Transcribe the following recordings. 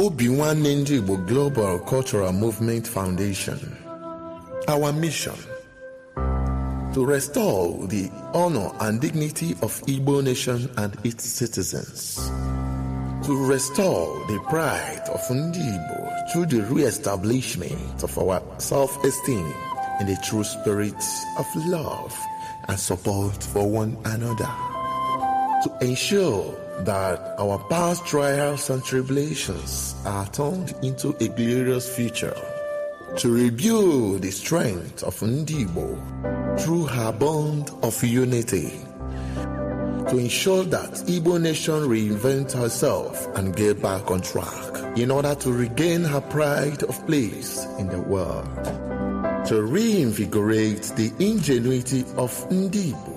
Obinwannem Global Cultural Movement Foundation. Our mission: to restore the honor and dignity of Igbo nation and its citizens. To restore the pride of Ndi Igbo through the re-establishment of our self-esteem in the true spirit of love and support for one another. To ensure that our past trials and tribulations are turned into a glorious future. To rebuild the strength of Ndi Igbo through her bond of unity. To ensure that Igbo nation reinvent herself and get back on track in order to regain her pride of place in the world. To reinvigorate the ingenuity of Ndi Igbo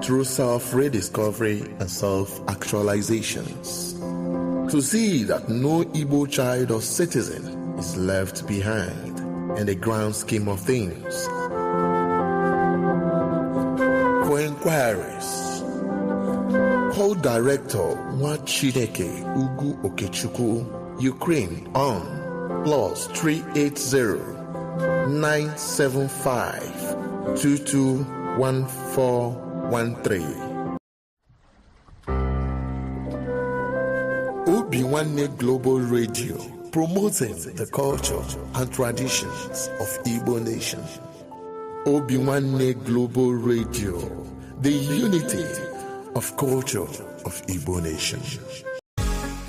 through self-rediscovery and self-actualizations. To see that no Igbo child or citizen is left behind in the grand scheme of things. For inquiries, call Director Nwachineke Ugu Okechukwu, Ukraine on +380 975 221413. Obinwannem Global Radio, promoting the culture and traditions of Igbo nation. Obinwannem Global Radio, the unity of culture of Igbo nation.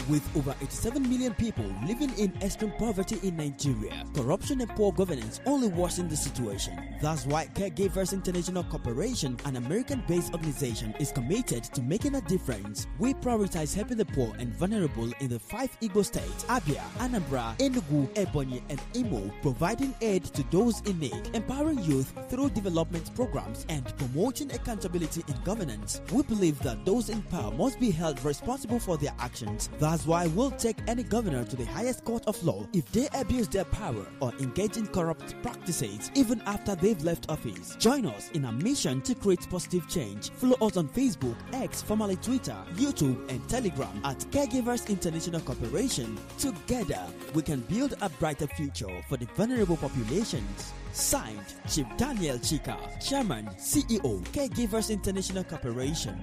With over 87 million people living in extreme poverty in Nigeria, corruption and poor governance only worsen the situation. That's why Caregivers International Corporation, an American-based organization, is committed to making a difference. We prioritize helping the poor and vulnerable in the 5 Igbo states: Abia, Anambra, Enugu, Ebonyi, and Imo, providing aid to those in need, empowering youth through development programs, and promoting accountability in governance. We believe that those in power must be held responsible for their actions. That's why we'll take any governor to the highest court of law if they abuse their power or engage in corrupt practices, even after they've left office. Join us in our mission to create positive change. Follow us on Facebook, X, formerly Twitter, YouTube, and Telegram at Caregivers International Corporation. Together, we can build a brighter future for the vulnerable populations. Signed, Chief Daniel Chika, Chairman, CEO, Caregivers International Corporation.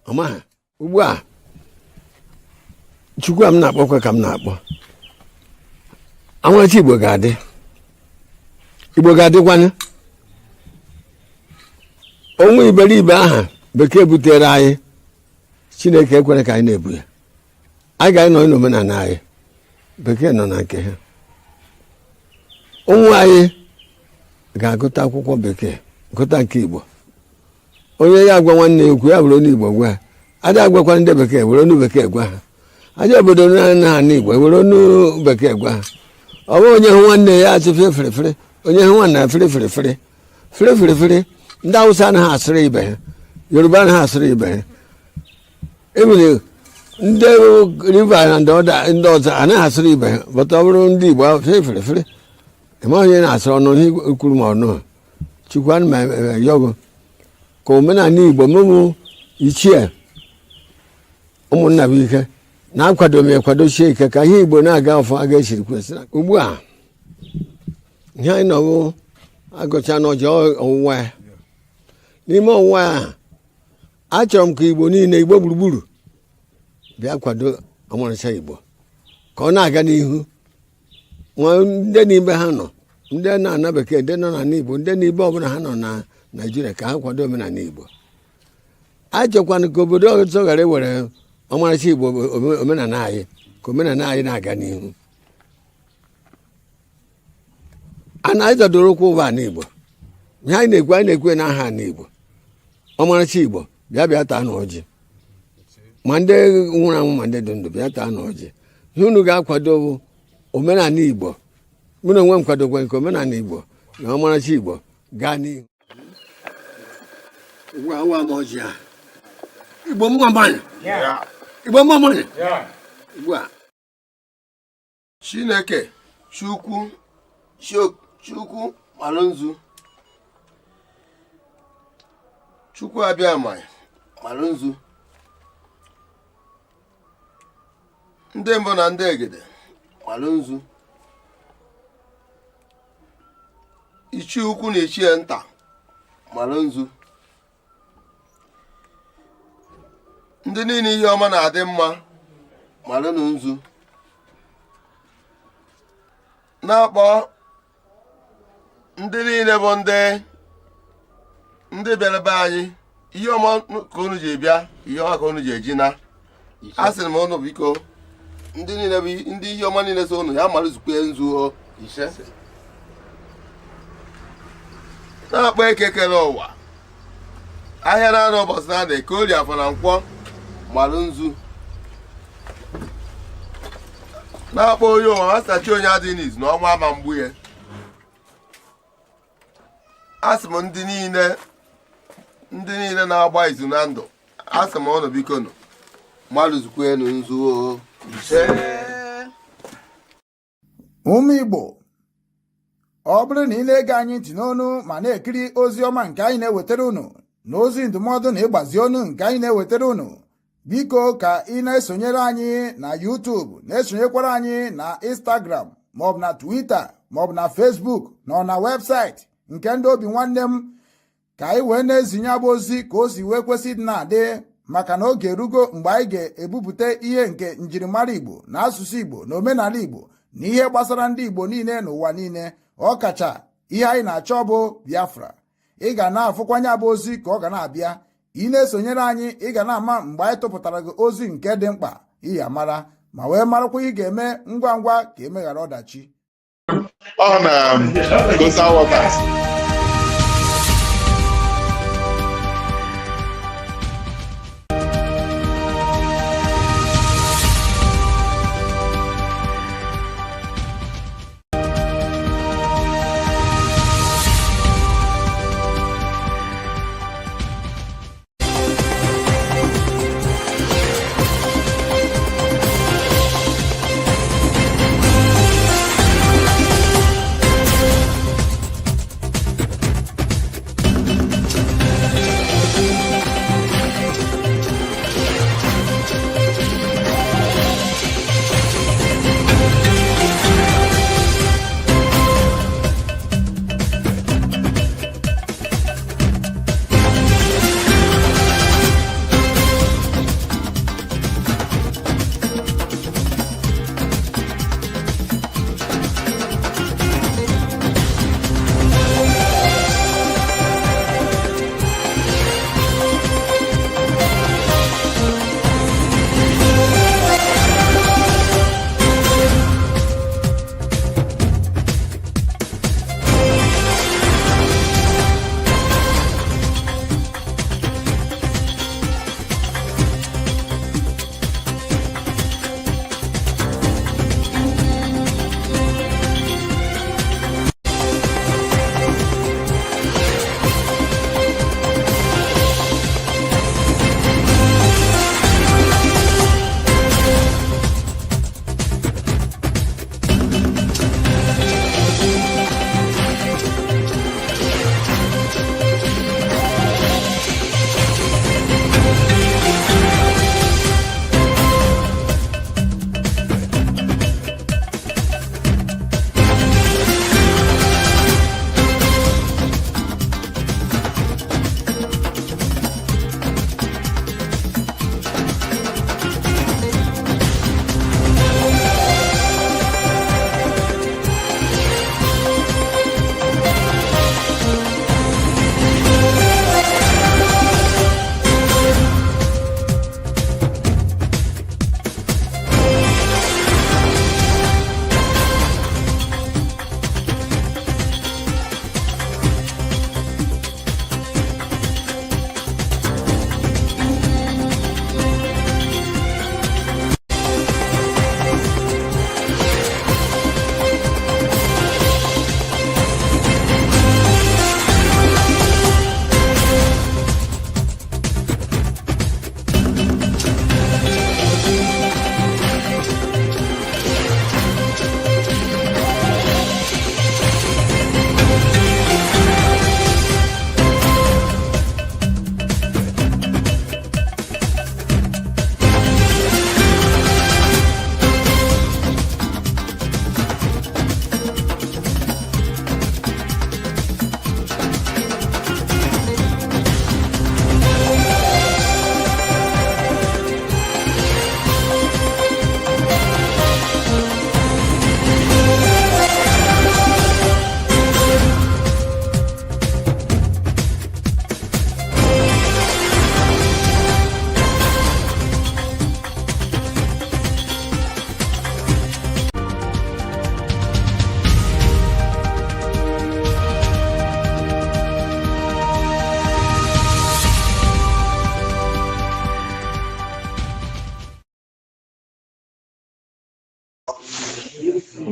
Ama ugbu a Chukwu am na-akpọkwa ka m na-akpọ Anwachi Igbo ga-adịkwanụ onwe iberibe aha bekee butere anyị Chineke ekwere ka anyị na-ebu ya anyị ga-anọ n'omenala anyị bekee nọ na nke ha ụmụ anyị ga-agụta akwụkwọ bekee gụta nke Igbo onye ya agwa nwanne ekwu ya bụrụ onye Igbo gwa ada agwakwa ndị bekee were onu bekee gwa ha aja obodo na Igbo were onu bekee gwa ha ọ bụ onye hụ nwanne ya asị fere onye hụ nwanne fere ndị Hausa anaghị asịrị ibe ha Yoruba anaghị asịrị ibe ha ebile ndị River na ndị ọzọ anaghị asịrị ibe ha bụta ọ bụrụ ndị Igbo fere eme onye na-asịrị ọnụ ihe kwuru ma ọnụ Chukwu anụ ma yogo ka omenala Igbo mụmụ ichie ụmụnna bụ ike na-akwado m ekwadochie ike ka ihe Igbo na-aga ọfọ a ga-esiri kwesịrị ugbu a ihe anyị nọbụ agụcha n'ọjị ọwụwa ya n'ime ọwụwa ya achọrọ m ka Igbo niile Igbo gburugburu bịa kwado ọmarịcha Igbo ka ọ na-aga n'ihu ndị n'ibe ha nọ ndị na-ana bekee ndị nọ na Igbo ndị n'ibe ọbụla ha nọ na Nigeria ka ha kwado omenala Igbo achọkwana ka obodo ọzọ ghara ewere ọmarịcha Igbo omenala anyị ka omenala anyị na-aga n'ihu a na-azọdoro ụkwụ ụwa n'Igbo ihe anyị na-ekwe n'aha n'Igbo ọmarịcha Igbo bịa taa n'ọjị ma ndị nwụrụ anwụ ma ndị dị ndụ bịa taa n'ọjị ihe unu ga-akwado omenala Igbo mụ na onwe m kwadokwa nke omenala Igbo na ọmarịcha Igbo gaa n'ihu Igbo mmanụ Igbo a Chineke Chukwu Malonzu Chukwu abịama mara nzu ndị mbụ na ndị egede mara nzu ichie ukwu na ichie nta mara nzu ndị niile ihe ọma na-adị mma mara nzu na-akpọ ndị niile bụ ndị bịara be anyị ihe ọma ka unu ji bịa ihe ọma ka unu ji eji na a sịrị m unu biko ndị niile bụ ndị ihe ọma niile so unu ya marụzukwe nzu ise na-akpọ eke kere ụwa ahịa na-anọ ụbọchị na-ada eke ori afọ na nkwọ marụ nzu na-akpọ onye ụwa masachi onye adịghị n'izu na ọnwa ama mgbu ya asị m ndị niile na-agba izu na ndụ asị m ọnụ biko nụ marụzukwenu nzu ise. Ụmụ Igbo, ọ bụrụ na ị na-ege anyị ntị n'onu ma na-ekiri ozi ọma nke anyị na-ewetara unu na ozi ndụmọdụ na ịgbazi ọnụ nke anyị na-ewetara unu, biko ka ị na-esonyere anyị na YouTube, na-esonyekwara anyị na Instagram maọbụ na Twitter maọbụ na Facebook na ọ na webụsaịtị nke ndị Obinwannem, ka anyị wee na-ezinye abụ ozi ka o si wee kwesị dị na-adị, maka na oge erugo mgbe anyị ga-ebupụta ihe nke njirimara Igbo na asụsụ Igbo na omenala Igbo na ihe gbasara ndị Igbo niile n'ụwa niile, ọ kacha ihe anyị na-achọ bụ Biafra. Ị ga na-afụkwanye abụ ozi ka ọ ga na-abịa, ị na-esonyere anyị ị ga na-ama mgbe anyị tụpụtara gị ozi nke dị mkpa iyi amara ma wee marakwa ị ga-eme ngwa ngwa ka emeghara ọdachi. Ọ na Coastal Waters.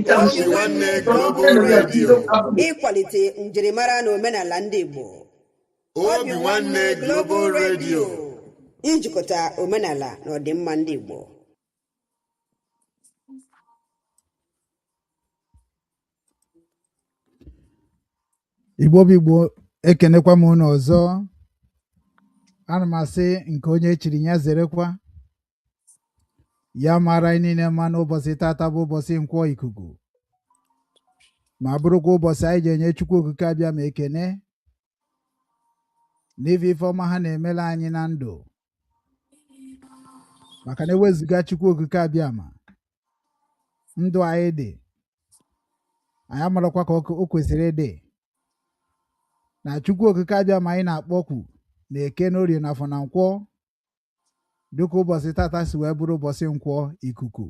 Obinwannem Global Radio. ịkwalite njirimara na omenala ndị Igbo. Obinwannem Global Radio. Njikọta omenala na ọdịmma ndị Igbo. Igbo bụ Igbo, ekenekwa m unu ọzọ. Ana m asị nke onye echiri ya zerekwa. Ya mara anyị niile mma n'ụbọchị tata bụ ụbọchị Nkwo Ikuku, ma bụrụkwa ụbọchị anyị ji enye Chukwu Okike abịa ma ekene n'ife ife ọma ha na-emela anyị na ndụ, maka na ewezuga Chukwu Okike abịa ma ndụ anyị dị, anyị amarakwa ka o kwesịrị ịdị. Na Chukwu Okike abịa ma anyị na-akpọkwu na Eke na Orie na Afọ na Nkwọ, dịka ụbọchị tata si wee bụrụ ụbọchị Nkwo Ikuku.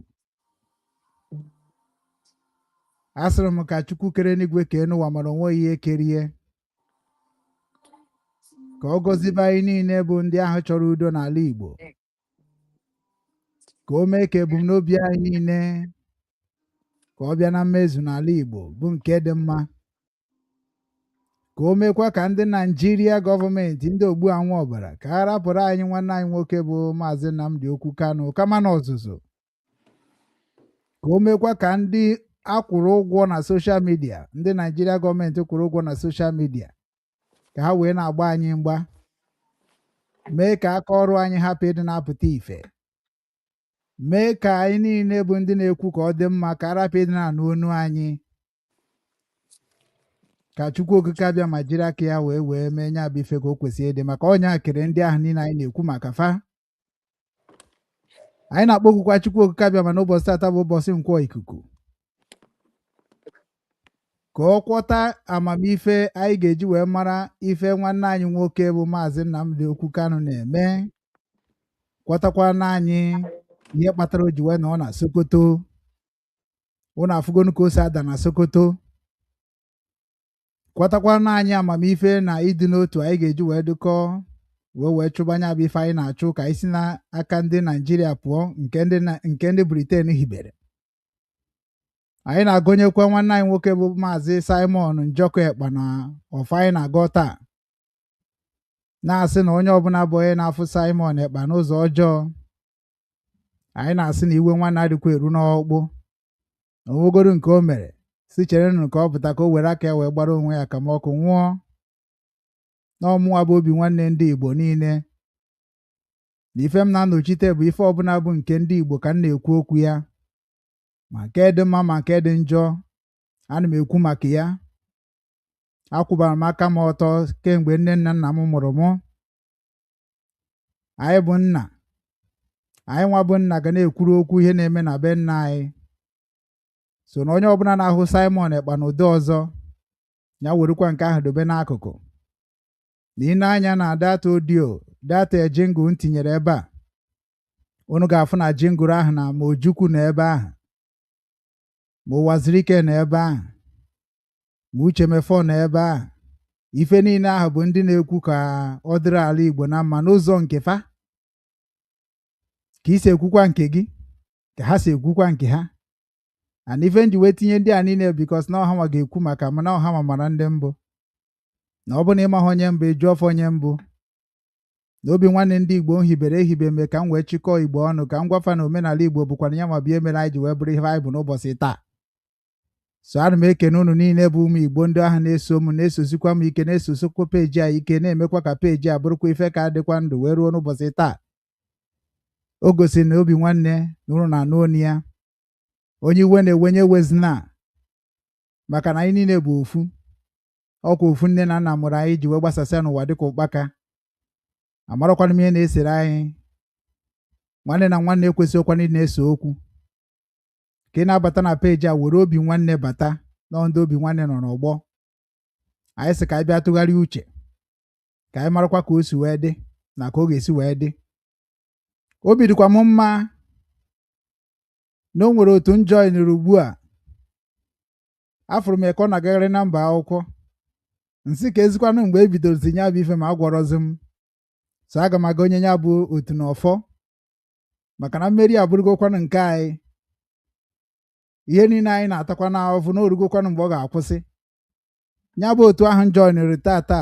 Asịrị m ka Chukwu kere n'igwe kee n'ụwa mara onwe ihe kerie, ka ọ gọzibe anyị niile bụ ndị ahụ chọrọ udo n'ala Igbo, ka o mee ka ebumnobi anyị niile ka ọ bịa na mmezu n'ala Igbo bụ nke dị mma, ka o meekwa ka ndị Naijiria gọọmenti ndị ogbu anwụ ọbara ka ha rapụrụ anyị nwanne anyị nwoke bụ Maazị Nnamdi Okwu Kanu kama na ọzụzụ, ka o meekwa ka ndị akwụrụ ụgwọ na soshal midia, ndị Naijiria gọọmenti kwụrụ ụgwọ na soshal midia, ka ha wee na-agba anyị mgba, mee ka aka ọrụ anyị hapụ ịdị na-apụta ife, mee ka anyị niile bụ ndị na-ekwu ka ọ dị mma ka arapụ ịdị na-anụ onu anyị, ka Chukwu Okike abịa ma jiri aka ya wee mee nya bụ ife ka o kwesịrị ịdị, maka ọnya kere ndị ahụ niile anyị na-ekwu maka fa. Anyị na-akpọkwukwa Chukwu Okike abịa ma n'ụbọchị tata bụ ụbọchị Nkwo Ikuku, ka ọ kwọta amamife anyị ga-eji wee mara ife nwanne anyị nwoke bụ Maazị Nnamdi Okwu Kanu na-eme, kwọtakwana anyị ihe kpatara o ji wee nọ na Sokoto. Unu afụgonu ka o si ada na Sokoto. Kwatakwana anyị amamife na ịdị n'otu anyị ga-eji wee dụkọ wee chụbanya bụ ife anyị na-achụ ka anyị si n'aka ndị Naijiria pụọ nke ndị Britain hibere. Anyị na-agọnyekwa nwanne anyị nwoke bụ Maazị Simon Njọkọ Ekpa na ọfọ anyị na-agọ taa, na-asị na onye ọbụla bụ onye na-afụ Simon Ekpa n'ụzọ ọjọọ, anyị na-asị na iwe nwanne adịkwa eru n'ọkpụ, na onwegoro nke o mere si cherenụ ka ọ pụta ka o were aka ya wee gbara onwe ya ka ma ọkụ nwụọ. N'ọmụnwa bụ Obinwannem ndị Igbo niile, na ife m na-anọchite bụ ife ọbụla bụ nke ndị Igbo ka m na-ekwu okwu ya, ma nke dị mma ma nke dị njọ, ana m ekwu maka ya. Akwụbara m aka m ọtọ kemgbe nne na nna m mụrụ m. Anyị bụ nna, anyị nwa bụ nna ga na-ekwuru okwu ihe na-eme na be nna anyị. So na onye ọbụla na-ahụ Simon Ekpa n'ụdị ọzọ, ya werekwa nke ahụ dobe n'akụkụ. Na ị na-anya na data odiyo, data jingụl m tinyere ebe a, unu ga-afụ na jingụl ahụ na ma Ojukwu na ebe ahụ, ma Ụwazirike na ebe ahụ, ma Uchemefọ na ebe ahụ. Ife niile ahụ bụ ndị na-ekwu ka ọ dịrị ala Igbo na mma n'ụzọ nke fa, ka ị si ekwukwa nke gị ka ha si ekwukwa nke ha. And ife nji wee tinye ndị a niile bikos na ọha nwa ga-ekwu maka m, na ọha ma mara ndị mbụ, na ọ bụ na ịmaha onye mbụ eju ọfọ onye mbụ. Na Obinwannem ndị Igbo hibere ehibe mee ka m wee chịkọọ Igbo ọnụ, ka m gwafa na omenala Igbo bụkwana ya ma bịa mere anyị ji wee bụrụ ihe anyị bụ n'ụbọchị taa. So ana m ekene unu niile bụ ụmụ Igbo ndị ahụ na-eso m, na-esosikwa m ike, na-esosokwa peji a ike, na-emekwa ka peji a bụrụkwa ife ka adịkwa ndụ wee ruo n'ụbọchị taa. O gosiri na Obinwannem na unu na-anụ onu ya. Onye iwe na-ewenye wezina, maka na anyị niile bụ ofu. Ọkwa ofu nne na nna mụrụ anyị ji wee gbasasịa n'ụwa dịka ụkpaka. Amarakwana m ihe na-esere anyị. Nwanne na nwanne ekwesịghịkwana ị na-ese okwu. Ka ị na-abata na peji a, were Obinwannem bata na ndị Obinwannem nọ n'ọgbọ. Anyị sị ka anyị bịa tụgharịa uche, ka anyị marakwa ka o si wee dị na ka ọ ga-esi wee dị. Obi dịkwa m mma na o nwere otu m joinụrụ ugbu a. Afụrụ m eke ọ na-agagharị na mba akwụkwọ, nsị ka ezikwanụ mgbe e bidoro zi nya bụ ife ma a gwọrọzi m. So aga m aga onye nya bụ otu n'ọfọ, maka na mmeri abụrụgokwanụ nke anyị. ihe niile anyị na-atakwa n'ahụhụ na orugokwanụ mgbe ọ ga-akwụsị. Ya bụ otu ahụ joinere tata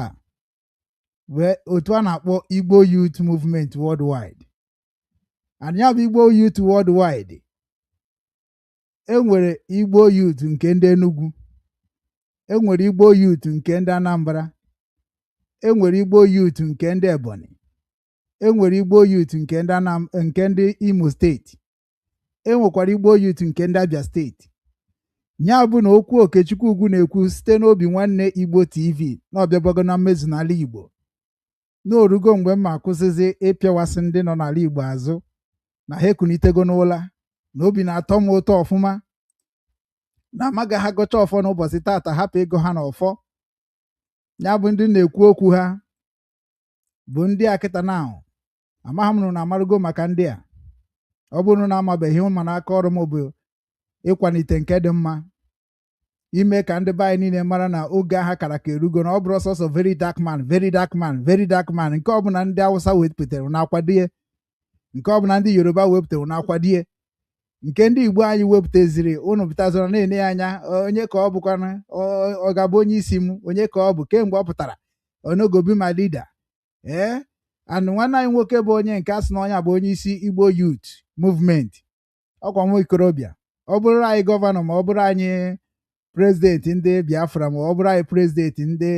wee otu a na-akpọ Igbo Youth Movement Worldwide. And ya bụ Igbo Youth Worldwide, enwere Igbo Youth nke ndị Enugu, enwere Igbo Youth nke ndị Anambra, enwere Igbo Youth nke ndị Ebonyi, enwere Igbo Youth nke ndị Imo steeti, enwekwara Igbo Youth nke ndị Abia steeti. Ya bụ na okwu Okechukwu Ugwu na-ekwu site n'obi nwanne Igbo TV na ọbịabago na mmezu n'ala Igbo, n'orugo mgbe mma akwụsịzi ịpịawasị ndị nọ n'ala Igbo azụ na ha ekunitego n'ụla, na obi na-atọ m ụtọ ọfụma na amaghị ha gọcha ọfọ n'ụbọchị tata hapụ ịgụ ha n'ọfọ. Ya bụ ndị na-ekwu okwu ha bụ ndị akịta na ahụ amaghị m na amarugo maka ndị a. Ọ bụrụ na amabeghị m mana aka ọrụ m bụ ịkwalite nke dị mma, ime ka ndị be anyị niile mara na oge aha kara ka erugo, na ọ bụrụ sọsọ very dark man, very dark man, very dark man nke ọbụla ndị Awụsa wepụtara na-akwadie, nke ọbụla ndị Yoruba wepụtara na-akwadie, nke ndị Igbo anyị wepụtaziri unu pụtazara na-ene ya anya onye ka ọ bụkwana, ọ ga-abụ onye isi m, onye ka ọ bụ kemgbe ọ pụtara onogobi ma leader. Anụ nwanne anyị nwoke bụ onye nke asị na ọnya bụ onye isi Igbo Youth Movement, ọkwa nwa ikorobịa. Ọ bụrụ anyị gọvanọ, ma ọ bụrụ anyị prezidenti ndị Biafra, ma ọ bụrụ anyị prezidenti ndị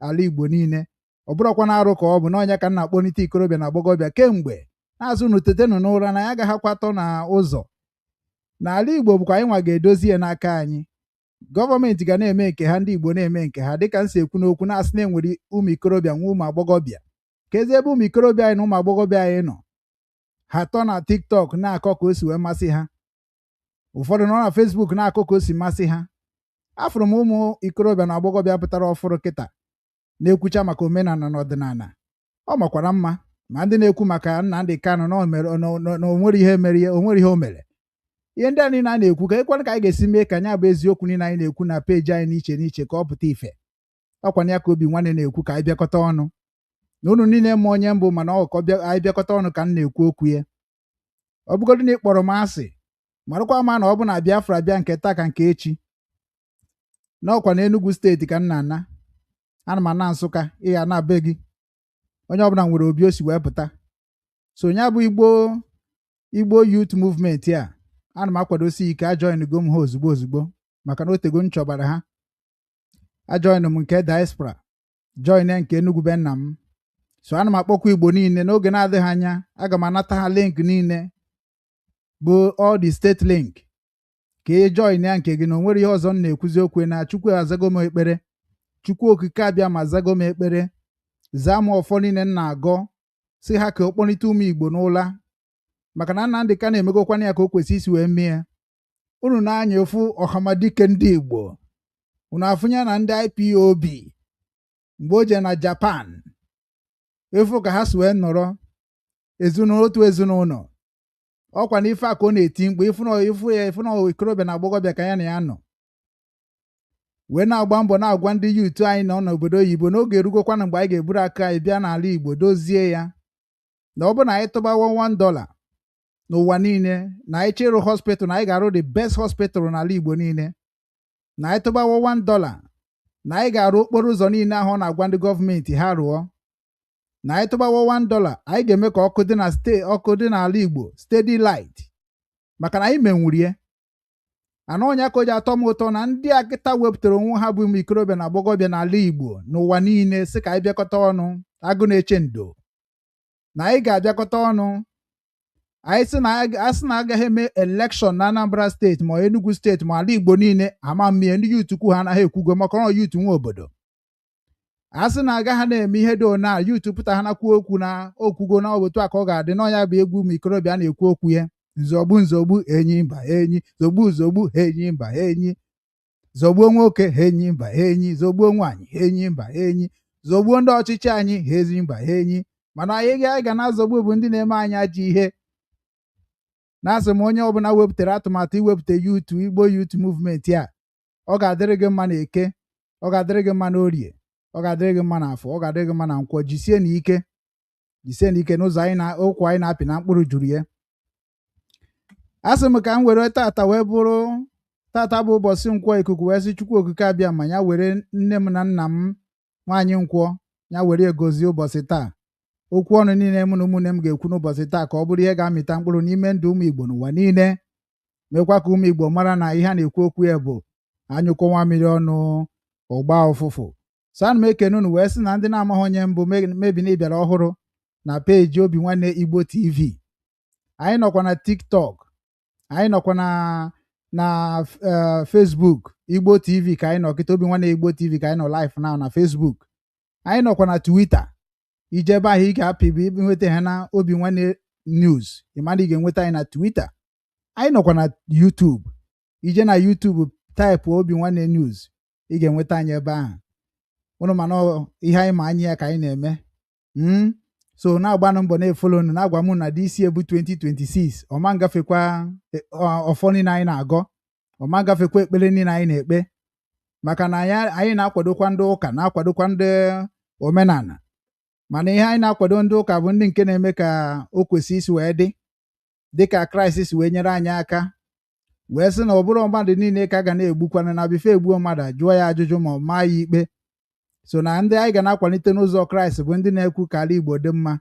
ala Igbo niile, ọ bụrụkwa na arụ ka ọ bụ na ọnya ka nna akpọnite ikorobịa na agbọghọbịa kemgbe na-azụ unu tetenụ n'ụra na ya agaghị akwatọ na ụzọ. N'ala Igbo bụkwa anyị nwa ga-edozi ya n'aka anyị. Gọọmenti ga na-eme nke ha, ndị Igbo na-eme nke ha, dịka m si ekwu n'okwu na-asị na enwere ụmụ ikorobịa nwa ụmụ agbọghọbịa. Kezi ebe ụmụ ikorobịa anyị na ụmụ agbọghọbịa anyị nọ? Ha tọ na TikTok na-akọ ka o si wee masị ha, ụfọdụ nọ na Facebook na-akọ ka o si masị ha. Afụrụ m ụmụ ikorobịa na agbọghọbịa pụtara ọfụrụ kịta na-ekwucha maka omenala na ọdịnala. Ọ makwara mma, ma ndị na-ekwu maka Nnamdi Kanu na onwere ihe mere, onwere ihe o mere. Ihe ndị a niile a na-ekwu ka ekwana ka anyị ga-esi mee ka anya bụ eziokwu niile anyị na-ekwu na peji anyị n'iche n'iche ka ọ pụta ife. Ọkwana ya ka Obinwannem na-ekwu ka anyị bịakọta ọnụ, na unu niile ma onye mbụ, mana ọkọ anyị bịakọta ọnụ ka m na-ekwu okwu ya. Ọ bụgodị na ịkpọrọ m asị, marakwa ma na ọ bụ na Biafra bịa nke taa ka nke echi, na ọkwa na Enugu steeti ka nna ana m ana Nsụka ịgha na be gị, onye ọbụla nwere obi o si wee pụta. So ya bụ Igbo Youth Movement a ana m akwadosi ike ajoinugo m ha ozugbo maka na otego m chọbara ha. Ajoinu m nke diaspora, join nke Enugu be nna m. So ana m akpọkwa Igbo niile, n'oge na-adịghị anya aga m anata ha link niile bụ all the state link ka ị join ya nke gị, na onwere ihe ọzọ m na-ekwuzi okwu na Chukwu azago m ekpere, Chukwu okike abịa ma zago m ekpere, zaa m ọfọ niile m na-agọ si ha ka okpọlite ụmụ Igbo n'ụla, maka na Nnamdi Kanu na-emegokwana ya ka o kwesị isi wee mee. Unu na-anya ofu ọhamadike ndị Igbo, unu afụnya na ndị IPOB mgbe o je na Japan, efu ka ha si wee nọrọ ezinụlọ, otu ezinụlọ. Ọkwa na ife a ka ọ na-eti mkpu ifu na ikorobịa na agbọghọbịa ka ya na ya nọ wee na-agba mbọ na-agwa ndị youth anyị nọ n'obodo oyibo n'oge erugokwana mgbe anyị ga-eburu aka anyị bịa n'ala Igbo dozie ya, na ọ bụ na anyị tụbawa $1 n'ụwa niile, na anyị chịrụ hospital, na anyị ga-arụ the best hospital n'ala Igbo niile, na anyị tụbawa $1 na anyị ga-arụ okporo ụzọ niile ahụ na-agwa ndị gọọmenti ha rụọ, na anyị tụbawa $1 anyị ga-eme ka ọkụ dị n'ala Igbo steady light, maka na anyị menwurie. Ana ọnya ka o ji atọ m ụtọ na ndị akịta wepụtara onwe ha bụ ụmụ ikorobịa na agbọghọbịa n'ala Igbo n'ụwa niile sị ka anyị bịakọta ọnụ, agụ na-eche ndo, na anyị ga-abịakọta ọnụ. Anyị sị na agaghị eme elekshọn na Anambra steeti ma Enugu steeti ma ala Igbo niile ama mmie, ndị yutu kwu ha anaghị ekwugo maka ọ yutu nwe obodo. A sị na agaghị na-eme ihe dị ona yutu pụta ha nakwu okwu na okwugo na otu a ka ọ ga-adị, n'ọnya bụ egwu ụmụ ikorobịa na-ekwu okwu ya. Nzọgbu enyi mba enyi, zogbu enyi mba enyi, zọgbuo nwoke enyi mba enyi, zọgbuo nwaanyị enyi mba enyi, zọgbuo ndị ọchịchị anyị enyi mba enyi. Mana anyị ga na-azọgbu bụ ndị na-eme anyị ajọ ihe. Na-asị m onye ọbụla wepụtara atụmatụ iwepụta Igbo Youth Movement a, ọ ga-adịrị gị mma na Eke, ọ ga-adịrị gị mma na Orie, ọ ga-adịrị gị mma na Afọ, ọ ga-adịrị gị mma na Nkwọ. Jisie n'ike n'ụzọ okwu anyị na-apị na mkpụrụ juru ya. Asị m ka m were tata wee bụrụ tata bụ ụbọchị Nkwọ ikuku wee sị Chukwu okike abịa ma ya were nne m na nna m nwaanyị Nkwọ ya were egozie ụbọchị taa. Okwu ọnụ niile mụ na ụmụnne m ga-ekwu n'ụbọchị taa ka ọ bụrụ ihe ga-amịta mkpụrụ n'ime ndụ ụmụ Igbo n'ụwa niile, mekwa ka ụmụ Igbo mara na ihe a na-ekwu okwu ya bụ anyụkọ nwa mmiri ọnụ ọgba ụfụfụ. So ana m ekene unu wee sị na ndị na-amaghị onye mbụ mebi na ịbịara ọhụrụ na peji Obinwanne Igbo TV. Anyị nọkwa na TikTok, anyị nọkwa na Facebook Igbo TV ka anyị nọ kịta. Obinwanne Igbo TV ka anyị nọ live now na Facebook. Anyị nọkwa na Twitter. Ije ebe ahụ ị ga-apịbụ nweta ha na Obinwanne News, ịmana ị ga-enweta anyị na Twitter. Anyị nọkwa na YouTube. Ije na YouTube taịpụ Obinwanne News, ị ga-enweta anyị ebe ahụ. Ụnụ mana ihe anyị ma anyị ya ka anyị na-eme. So na-agbanụ mbọ na-efolonu, na-agwa m na DC ebu 2026 ọma ngafekwa ọfọ niile anyị na-agọ, ọma ngafekwa ekpere niile anyị na-ekpe, maka na anyị na-akwadokwa ndị ụka, na-akwadokwa ndị omenala. Mana ihe anyị na-akwado ndị ụka bụ ndị nke na-eme ka o kwesị isi wee dị, dịka Kraịst si wee nyere anyị aka, wee sị na ọ bụrụ mmadụ niile ka ga na-egbukwana, na bife egbuo mmadụ jụọ ya ajụjụ ma ọ maa ya ikpe. So na ndị anyị ga na-akwalite n'ụzọ Kraịst bụ ndị na-ekwu ka ala Igbo dị mma,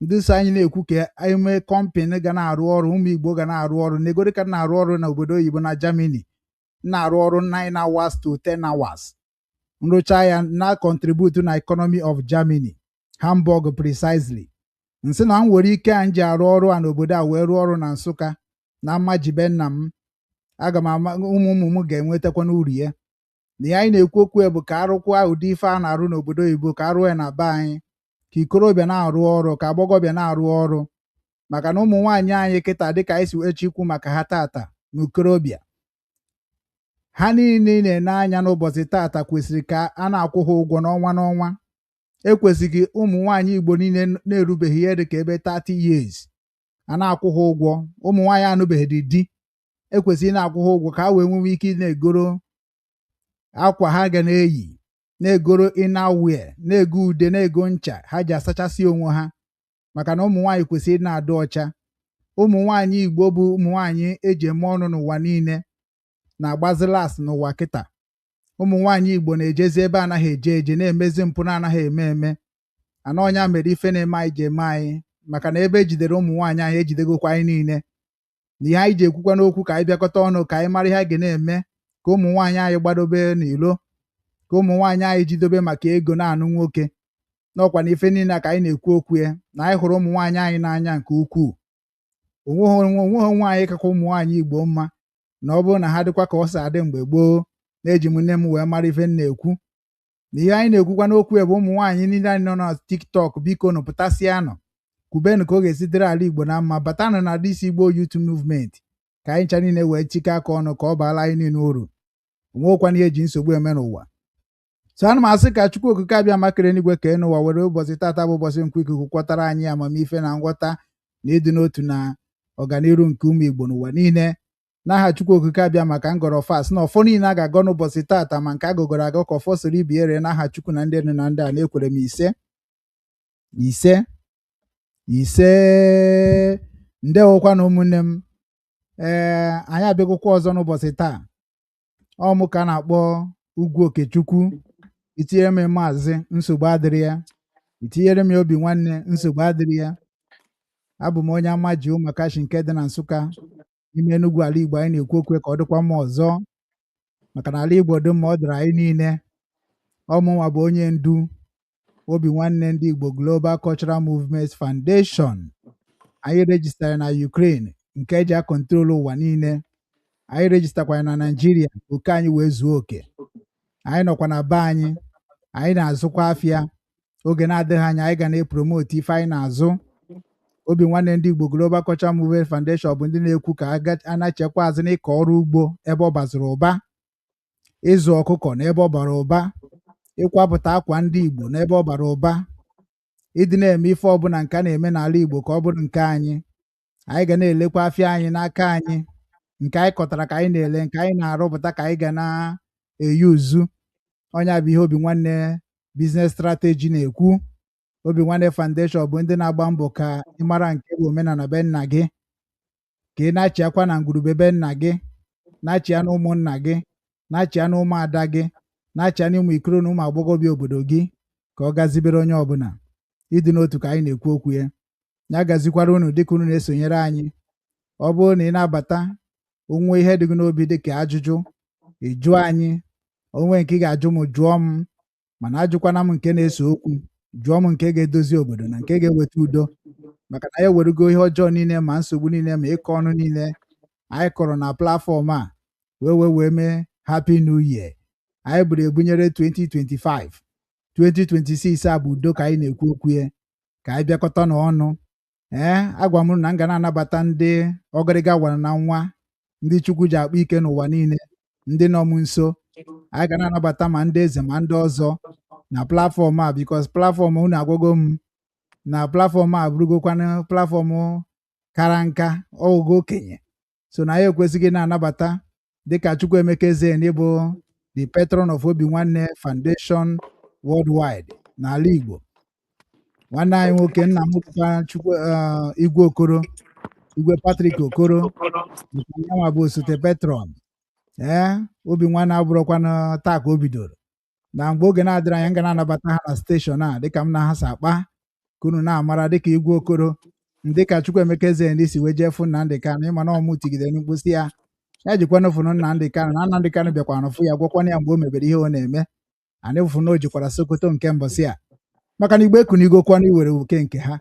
ndị so anyị na-ekwu ka anyị mee kọmpani ga na-arụ ọrụ, ụmụ Igbo ga na-arụ ọrụ. Negori ka na-arụ ọrụ na obodo oyibo na Germany, na-arụ ọrụ 9 hours to 10 hours, nrụcha ya na contribute na economy of Germany, Hamburg precisely. Nsị na m nwere ike a ji arụ ọrụ a n'obodo a wee rụọ ọrụ na Nsụka na mmajibe nna m, aga m ama ụmụ m ga-enwetakwa n'uru ya. Na ihe anyị na-ekwu okwu bụ ka arụkwa ụdị ife a na-arụ n'obodo oyibo, ka arụ ya na be anyị, ka ikorobịa na-arụ ọrụ, ka agbọghọbịa na-arụ ọrụ. Maka na ụmụ nwaanyị anyị kịta dịka anyị si echi ikwu maka ha tata na ikorobịa, ha niile na-ene anya n'ụbọchị tata kwesịrị ka a na-akwụ ha ụgwọ n'ọnwa n'ọnwa. Ekwesịghị ụmụ nwaanyị Igbo niile na-erubeghị ihe dị ka ebe 30 years a na-akwụ ha ụgwọ. Ụmụ nwaanyị anụbeghị dị di, ekwesịghị na-akwụ ha ụgwọ ka ha wee nwee ike na-egoro akwa ha ga na-eyi, na-egoro inawia, na-ego ude, na-ego ncha ha ji asachasị onwe ha, maka na ụmụ nwaanyị kwesịrị na-adị ọcha. Ụmụ nwaanyị Igbo bụ ụmụ nwaanyị eji eme ọnụ n'ụwa niile na-agbazi las n'ụwa kịta. Ụmụ nwaanyị Igbo na-ejezi ebe anaghị eje na-emezi mpụ na-anaghị eme. Ana ọnya mere ife na-eme anyị ji eme anyị, maka na ebe ejidere ụmụ nwaanyị anyị ejidegokwa anyị niile. Na ihe anyị ji ekwukwa n'okwu ka anyị bịakọta ọnụ, ka anyị mara ihe a ga na-eme, ka ụmụ nwaanyị anyị gbadobe n'ilo, ka ụmụ nwaanyị anyị jidobe maka ego na-anụ nwoke. N'ọkwa na ife niile ka anyị na-ekwu okwu ya, na anyị hụrụ ụmụ nwaanyị anyị n'anya nke ukwuu. Onweghị nwaanyị kakwa ụmụ nwaanyị Igbo mma, na ọ bụrụ na ha dịkwa ka ọ si adị mgbe gboo. Na-eji m nne m wee mara ife m na-ekwu. Na ihe anyị na-ekwukwa n'okwu ya bụ ụmụ nwaanyị niile anyị nọ na TikTok, biko nụ pụtasịanụ, kwubenu ka ọ ga-esi dịrị ala Igbo na mma. Batanụ na dis Igbo Youth Movement ka anyị ncha niile wee chike aka ọnụ ka ọ baala anyị niile uru. Onwekwana ihe eji nsogbu eme n'ụwa. So ana m asị ka Chukwu okike abịa makere n'igwe kee n'ụwa were ụbọchị tata bụ ụbọchị Nkwo ikuku kwọtara anyị amamife na nghọta na ịdị n'otu na ọganiru nke ụmụ Igbo n'ụwa niile. N'aha Chukwu okike abịa maka ngọrọ fast na ọfọ niile a ga-agọ n'ụbọchị tata, ma nke agụgọrọ agọ ka ọfọ soro ibi ere. N'aha Chukwu na ndị enu na ndị a na-ekwere m ise. Ndewokwa na ụmụnne m. Anyị abịagokwa ọzọ n'ụbọchị taa. Ọ mụ ka a na-akpọ Ugwu Okechukwu. Itinyere m Maazị, nsogbu adịrị ya. Itinyere m Obinwanne, nsogbu adịrị ya. Abụ m onye ama ji ụmụakachi nke dị na Nsụka, n'ime Enugu ala Igbo. Anyị na-ekwu okwu ka ọ dịkwa mma ọzọ, maka na ala Igbo dị mma, ọ dịrị anyị niile. Ọmụnwa bụ onye ndu Obinwanne ndị Igbo Global Cultural Movement Foundation. Anyị rejistara na Ukraine nke eji akọntrolu ụwa niile. Anyị rejistakwara na Nigeria, oke anyị wee zuo oke. Anyị nọkwa na be anyị, anyị na-azụkwa afịa. Oge na-adịghị anya anyị ga na-epromote ife anyị na-azụ. Obinwanne ndị Igbo Global Cultural Movement Foundation bụ ndị na-ekwu ka a na-echekwa azụ n'ịkọ ọrụ ugbo ebe ọ baziri ụba, ịzụ ọkụkọ n'ebe ọ bara ụba, ịkwapụta akwa ndị Igbo n'ebe ọ bara ụba, ịdị na-eme ife ọbụla nke a na-eme n'ala Igbo ka ọ bụrụ nke anyị. Anyị ga na-elekwa afịa anyị n'aka anyị, nke anyị kọtara ka anyị na-ele, nke anyị na-arụpụta ka anyị ga na-eyi uzu. Ọnya bụ ihe Obinwanne Business Strategy na-ekwu. Obinwanne Foundation bụ ndị na-agba mbọ ka ị mara nke bụ omenala be nna gị, ka ị na-achịakwa na ngwurube be nna gị, na-achịa na ụmụnna gị, na-achịa na ụmụada gị, na-achịa na ụmụ ikoro na ụmụ agbọghọbịa obodo gị ka ọ gazibere onye ọbụla. Ịdị n'otu ka anyị na-ekwu okwu ya. Ya gazikwara unu dịka unu na-esonyere anyị. Ọ bụrụ na ị na-abata onwe ihe dị gị n'obi dịka ajụjụ, ị jụọ anyị. Onwe nke ị ga-ajụ m, jụọ m, mana ajụkwana m nke na-ese okwu. Jụọ m nke ga-edozi obodo na nke ga-eweta udo, maka na ya ewerugo ihe ọjọọ niile ma nsogbu niile ma ịkọ ọnụ niile anyị kọrọ na platfọm a wee mee happy new year. Anyị buru ebunyere 2025. 2026 a bụ udo ka anyị na-ekwu okwu ya, ka anyị bịakọta n'ọnụ. Agwa m na m ga na-anabata ndị ọgịrịga wara na nwa, ndị Chukwu ji akpa ike n'ụwa niile, ndị nọ m nso. Anyị ga na-anabata ma ndị eze ma ndị ọzọ na platfọm a, bikos platfọm unu agwago m na platfọm a bụrụgokwana platfọm kara nka, ọgụgo okenye. So na ya ekwesịghị na-anabata dịka Chukwuemeka Eze bụ the patron of Obinwannem Foundation worldwide n'ala Igbo. Nwanne anyị nwoke, nna m bụkwa Igwe Okoro, Igwe Patrick Okoro, nwa bụ osote patron. Obinwannem abụrụkwana taa ka o bidoro. Na mgbe oge na-adịrị anya, m ga na-anabata ha na steshọn a dịka m na ha si akpa, ka unu na-amara dịka Igwe Okoro, dịka Chukwuemeka Eze si wee jee fụ Nnamdị Kanụ. Ịma na ọmụ tigidere mkposi ya jikwana fụnụ Nnamdị Kanụ, na Nnamdị Kanụ bịakwana fụ ya, gwakwana ya mgbe o mebere ihe ọ na-eme. Anyị fụnụ o jikwara Sokoto nke mbọsị a, maka na Igbo ekunigokwana iwere oke nke ha.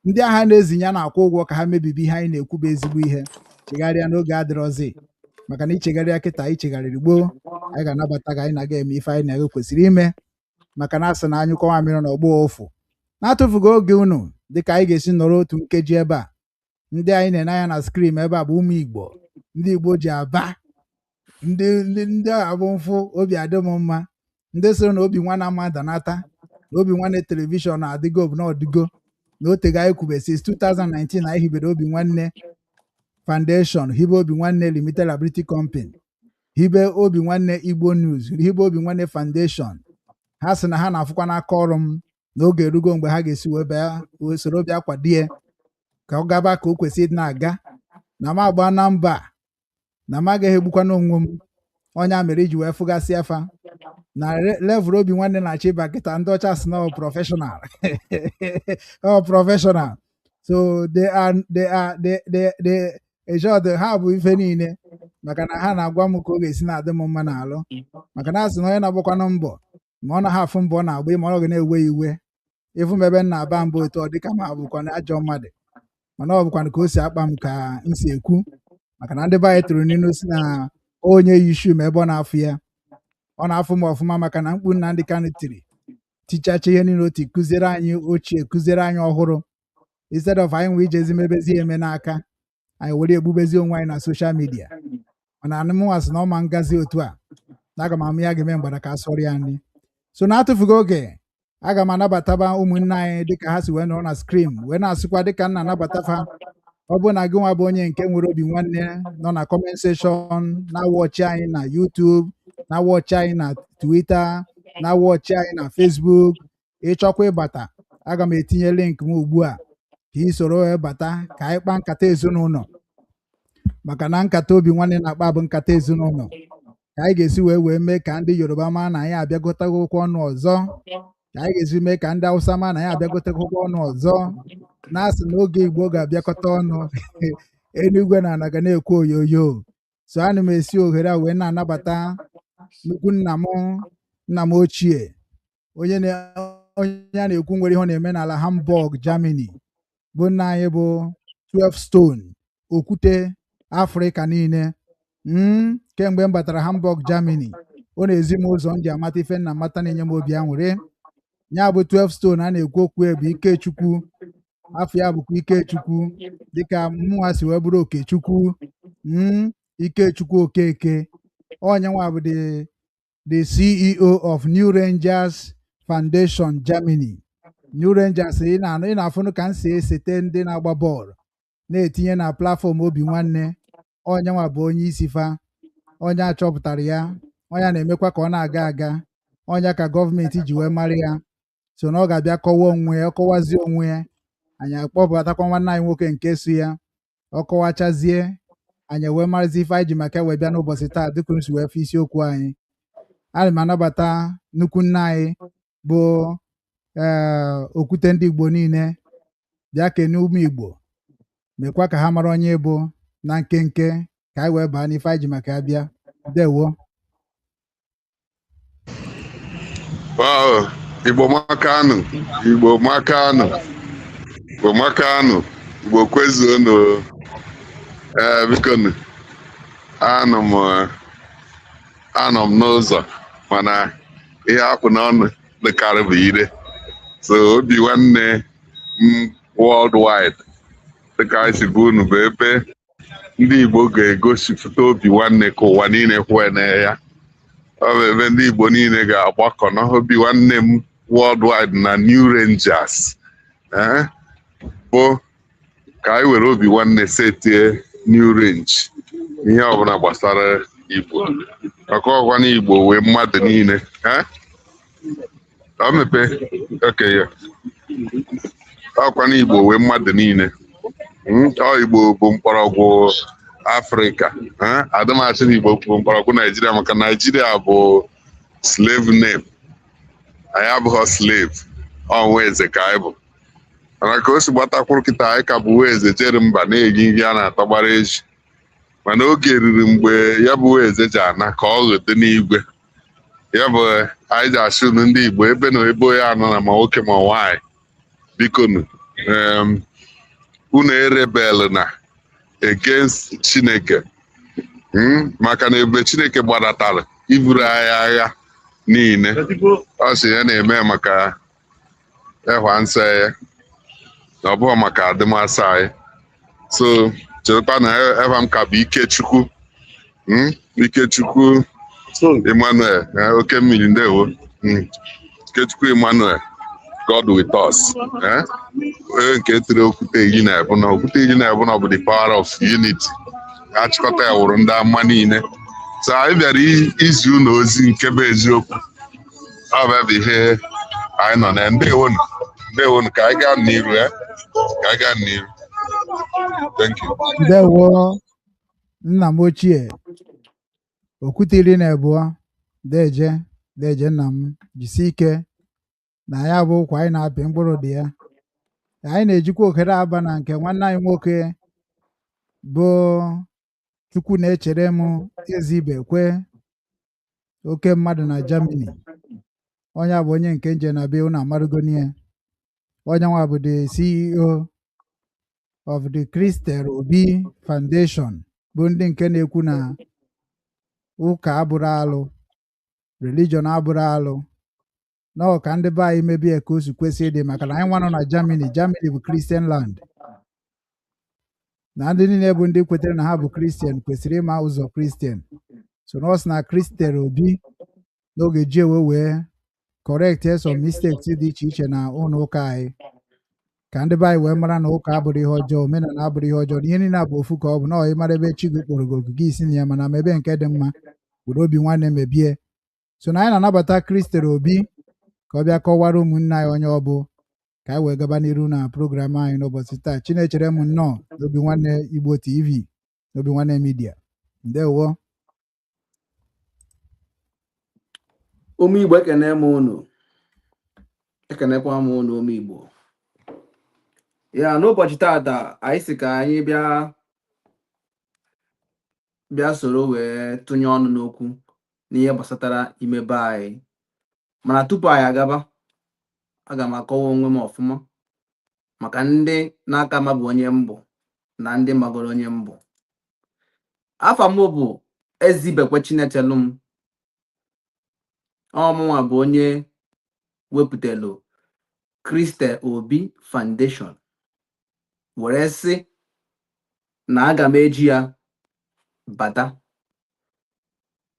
Ndị agha na-ezinye na-akwụ ụgwọ ka ha mebibi ihe anyị na-ekwu bụ ezigbo ihe. Chegharịa n'oge adịrọzi, maka na ichegharịa kịta ichegharịrị gboo. Anyị ga-anabata ka anyị na-aga eme ife anyị na-ege kwesịrị ime, maka na asị na anyị kọwa mmiri na ọgbọ ụfụ. Na-atụfugo oge unu, dịka anyị ga-esi nọrọ otu nkeji ebe a. Ndị anyị na-ene anya na skrin ebe a bụ ụmụ Igbo, ndị Igbo ji aba, ndị agha bụ mfụ obi adị m mma, ndị sịrị na Obinwannem ama danata, na Obinwannem telivishọn adịgo bụ na ọdịgo, na otego anyị kwube since 2019 anyị hibere Obinwannem Foundation, hibe Obinwannem Limited Liability Company, hibe Obinwannem Igbo News, hibe Obinwannem Foundation. Ha sị na ha na-afụkwa n'aka ọrụ m n'oge erugo mgbe ha ga-esi wee soro bịa kwadie ka ọ gaba ka o kwesịrị ịdị na-aga. Na m agba na mba, na m agaghị egbukwana onwe m. Onye a mere iji wee fụgasị afa na level Obinwannem na-achị ịba kịta. Ndị ọcha sị na ọ professional ọ professional. So ha bụ ife niile, maka na ha na-agwa m ka ọ ga-esi na-adị m mma n'alụ, maka na asị na onye na-agbakwanụ mbọ ma ọ na ha afụ mbọ ọ na-agba, ma ọ ga na-ewe iwe ịfụ m ebe m na-aba mbọ otu ọ dịka ma bụkwa na ajọ mmadụ, mana ọ bụkwana ka o si akpa m ka m si ekwu, maka na ndị be anyị tụrụ n'ilu si na onye yi ishu ma ebe ọ na-afụ ya, ọ na-afụ m ọfụma, maka na mkpu Nnamdị Kanụ tiri tichacha ihe niile oti kụziere anyị ochie, kụziere anyị ọhụrụ, instead of anyị nwe ijezi mebezi eme n'aka, anyị were egbubezi onwe anyị na soshal midia. Mana anụmụnwa sị na ọma ngazi otu a, na aga m amụ ya ga-eme mgbada ka asọrọ ya nri. So na-atụfugo oge, aga m anabataba ụmụnne anyị dịka ha si wee nọrọ na skrin wee na-asịkwa dịka nna anabatafa. Ọ bụ na gị nwa bụ onye nke nwere Obinwannem nọ na kọment sekshọn, na-awọchi anyị na YouTube, na-awọchi anyị na Twitter, na-awọchi anyị na Facebook, ịchọkwa ịbata, aga m etinye link m ugbu a ka ị soro wee bata ka anyị kpaa nkata ezinụlọ, maka na nkata Obinwannem na-akpa bụ nkata ezinụlọ, ka anyị ga-esi wee mee ka ndị Yoruba maa na anyị abịagotegokwa ọnụ ọzọ, ka anyị ga-esi mee ka ndị Hausa maa na anyị abịagotegokwa ọnụ ọzọ. Na-asị na oge Igbo ga-abịakọta ọnụ eluigwe na ala ga na-ekwu oyoyo. So ana m esi ohere a wee na-anabata nnukwu nna m ochie, onye a na-ekwu nwere ihe ọ na-eme n'ala Hamburg, Germany, bụ nna anyị bụ 12 stone okwute Afrịka niile. Kemgbe m batara Hamburg, Germany, ọ na-ezi m ụzọ m ji amata ife nna mata na-enye m obi aṅụrị. Ya bụ 12 stone a na-ekwu okwu bụ Ikechukwu, afọ ya bụkwa Ikechukwu, dịka mmụọ si wee bụrụ Okechukwu. Ikechukwu Okeke, onye nwa bụ the CEO of New Rangers Foundation Germany. New Rangers, ị na-afụnụ ka m si esete ndị na-agba bọọlụ na-etinye na platfọm Obinwannem. Onye nwa bụ onye isi fa, onye achọpụtara ya, onye na-emekwa ka ọ na-aga aga, onye ka gọọmenti ji wee mara ya. So na ọ ga-abịa kọwa onwe ya, ọkọwazie onwe ya, anyị akpọbatakwa nwanne anyị nwoke nke so ya, ọ kọwachazie, anyị wee marazi ife anyị ji maka wee bịa n'ụbọchị taa dịka unu si wee fee isiokwu anyị. Ana m anabata nnukwu nna anyị bụ okwute ndị Igbo niile bịa kene ụmụ Igbo mekwa ka ha mara onye bụ na nkenke ka anyị wee baa n'ife anyị ji maka ya bịa. Ndewo. Igbo makanụ, Igbo makanụ, Igbo makanụ, Igbo kwezuonụ. Biko anọ m n'ụzọ mana ihe apụ n'ọnụ dịkarị bụ ire. So Obinwannem worldwide dịka anyị si bụ unu bụ ebe ndị Igbo ga-egosipụta Obinwannem ka ụwa niile kwene ya. Ọ bụ ebe ndị Igbo niile ga-agbakọ na Obinwannem worldwide na New Rangers bụ ka anyị were Obinwannem setie New Range ihe ọbụla gbasara Igbo maka ọgwa na Igbo wee mmadụ niile ọkwa na Igbo wee mmadụ niile. Igbo bụ mkpọrọgwụ Afrịka. Adịmasị na Igbo bụ mkpọrọgwụ Naijiria maka Naijiria bụ slave name. Anyị abụghị slave, ọnwa eze ka anyị bụ. Mana ka o si gbatakwuru kịta anyị ka bụ eze jere mba na-eyi nri a na-atọgbara eji. Mana oge riri mgbe ya bụ eze ji ana ka ọ ghọte n'igwe. Ya bụ anyị ji asị unu ndị Igbo ebe na ebe onye anọ na ma nwoke ma nwaanyị biko unu erebel na against Chineke maka na ebe Chineke gbadatara iburu anyị agha niile ọ sị ya na-eme maka ịhwa nsọ ya na ọ bụghị maka adịmasị anyị. So cherekwa na ebe m ka bụ Ikechukwu Ikechukwu Emmanuel oke mmiri ndewo. Ikechukwu Emmanuel God with us. Nke tiri okwute iri na ebuna okwute iri na ebuna bụ the power of unity. Achịkọta ya wụrụ ndị ama niile. So anyị bịara izi unu ozi nke bụ eziokwu. Ọ bụ ihe anyị nọ na ndewonu ka anyị gaa n'iru ka anyị gaa n'iru. Thank you. Ndewo nna m ochie okwute iri na abụọ deje nna m jisi ike na ya bụ ụkwa anyị na-apị mkpụrụ dị ya. Anyị na-ejikwa ohere aba na nke nwanne anyị nwoke bụ Chukwu na-echere m Ezibekwe oke mmadụ na Germany. Onye bụ onye nke nje na be unu amarụgonie. Onye nwa bụ the CEO of the Christel Obi Foundation bụ ndị nke na-ekwu na ụka abụrụ alụ, religion abụrụ alụ, na ọka ndị be anyị mebie ka o si kwesị ịdị maka na anyị nwa nọ na Germany bụ Christian land. Na ndị niile bụ ndị kwetere na ha bụ Christian kwesịrị ịma ụzọ Christian. So na ọ sị na Christel Obi n'oge ji wee correct some mistakes dị iche iche na ụlọ ụka anyị ka ndị be anyị wee mara na ụka abụrụ ihe ọjọọ, omenala abụrụ ihe ọjọọ, ihe niile bụ ofu ka ọ bụ na ọ ịmara ebe chi gị kpọrọ gị ogige isi na ya mana mebe nke dị mma were Obinwannem mebie. So na anyị na-anabata Christel Obi ka ọ bịa kọwara ụmụnne anyị onye ọ bụ ka anyị wee gaba n'iru na program anyị n'ụbọchị taa. Chinechere m nnọọ Obinwannem Igbo TV na Obinwannem Media. Ndewo. Ụmụ Igbo ekene m unu, ekenekwa m unu ụmụ Igbo. Ya n'ụbọchị taata anyị si ka anyị bịa soro wee tụnye ọnụ n'okwu n'ihe gbasatara imebe anyị. Mana tupu anyị agaba, aga m akọwa onwe m ọfụma maka ndị n'aka ma bụ onye mbụ na ndị magoro onye mbụ. Afa m bụ Ezibekwe Chinechelụ m. Ọmụnwa bụ onye wepụtelu Christel Obi Foundation were sị na aga m eji ya bata.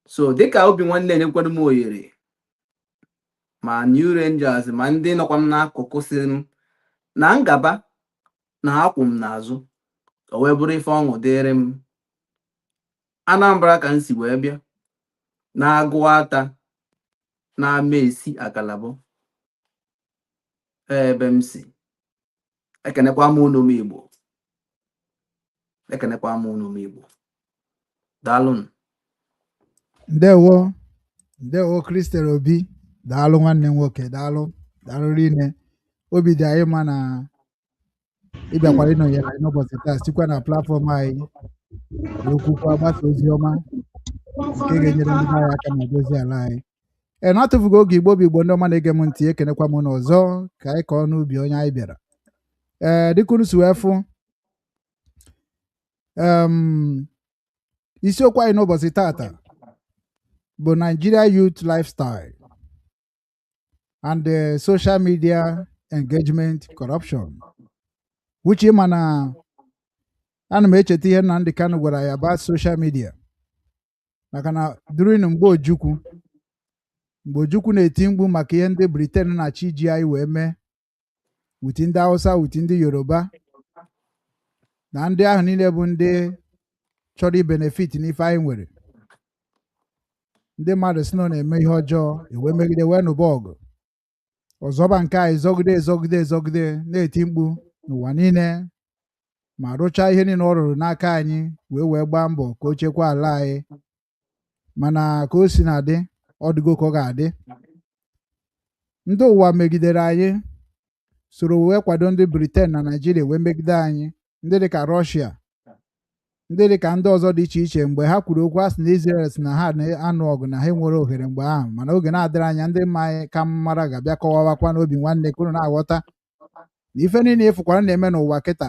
So dịka Obinwannem enyekwara m ohere ma New Rangers ma ndị nọkwa m n'akụkụ si m na ngaba na ha kwụ m n'azụ, o wee bụrụ ife ọṅụ dịrị m. Anambra ka m si wee bịa na-agụ ata na-ama esi akalabọ ebe m si. Ekenekwa m unu Igbo, ekenekwa m unu Igbo. daalụ. Ndewo Christel Obi, daalụ nwanne m nwoke, daalụ rinne. Obi dị anyị mma na ịbịakwara ịnọnyere anyị n'ụbọchị taa sikwa na platfọm anyị Ikuku agbasa ozi ọma nke ga-enyere ndị anyị aka ma dozie ala anyị. Na-atụfughị oge Igbo bụ Igbo ndị ọma na-ege m ntị, ekenekwa m n'ọzọ ka anyị kọọ n'ubi onye anyị bịara. Dịka unu si wee fụ isiokwu anyị n'ụbọchị tata bụ Nigeria Youth Lifestyle and the Social Media Engagement Corruption, which ịma na ana m echeta ihe Nnamdi Kanu gwara ya about social media, maka na during mgbe Ojukwu na-eti mkpu maka ihe ndị Britain na-achọ iji anyị wee mee with ndị Hausa, with ndị Yoruba na ndị ahụ niile bụ ndị chọrọ ibenefit n'ife anyị nwere. Ndị mmadụ si na ọ na-eme ihe ọjọọ ewe megide wee nụba ọgụ ọzọba nke anyị zọgide na-eti mkpu n'ụwa niile ma rụchaa ihe niile ọ rụrụ n'aka anyị wee gbaa mbọ ka o chekwa ala anyị. Mana ka o si na-adị ọ dịgo ka ọ ga-adị. Ndị ụwa megidere anyị soro wee kwado ndị Britain na Nigeria wee megide anyị, ndị dịka Russia, ndị dịka ndị ọzọ dị iche iche. Mgbe ha kwuru okwu asị na Israel si na ha na-anụ ọgụ na ha nwere ohere mgbe ahụ, mana oge na-adịrị anya ndị mma anyị ka mara ga-abịa kọwawakwa n'obi nwanne ka unu na-aghọta na ife niile efukwara na-eme n'ụwa kịta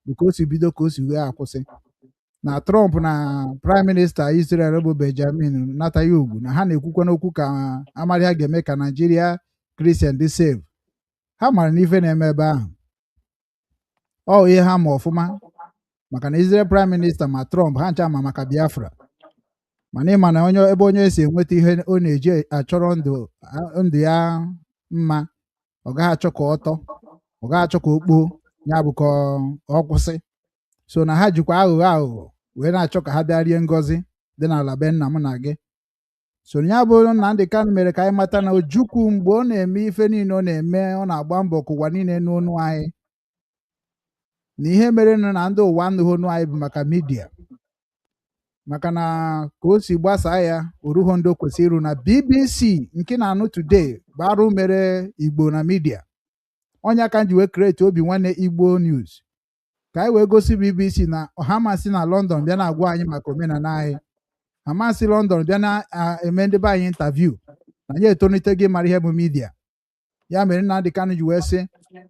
bụ ka o si bido ka o si wee akwụsị. Na Trump na Prime Minister Israel bụ Benjamin Netanyahu na ha na-ekwukwa n'okwu ka amara ha ga-eme ka Nigeria Christian dị save. Ha mara na ife na-eme ebe ahụ ọ ihe ha ma ọfụma, maka na Israel Prime Minister ma Trump ha ncha ma maka Biafra. mana ịma na ebe onye si enweta ihe ọ na-eji achọrọ ndụ ya mma, ọ gaghị achọ ka ọtọ, ọ gaghị achọ ka okpo ya bụ ka ọ kwụsị. So na ha jikwa aghụghọ wee na-achọ ka ha bịa rie ngọzi dị n'ala be nna m na gị. So ya bụ Nnamdi Kanu mere ka anyị mata na Ojukwu mgbe ọ na-eme ife niile ọ na-eme, ọ na-agba mbọ ka ụwa niile n'onu anyị, na ihe mere na ndị ụwa anụghị onu anyị bụ maka midia. Maka na ka o si gbasaa ya oruho ndị o kwesịrị iru na BBC nke na-anụ today gbarụ mere Igbo na midia. Onye ka m ji wee create Obinwannem Igbo News ka anyị wee gosi BBC na ha masị na London bịa na-agwa anyị maka omenala anyị, ha masị London bịa na-eme ndị be anyị interview na anyị etonite gị mara ihe bụ midia. Ya mere Nnamdi Kanu ji wee sị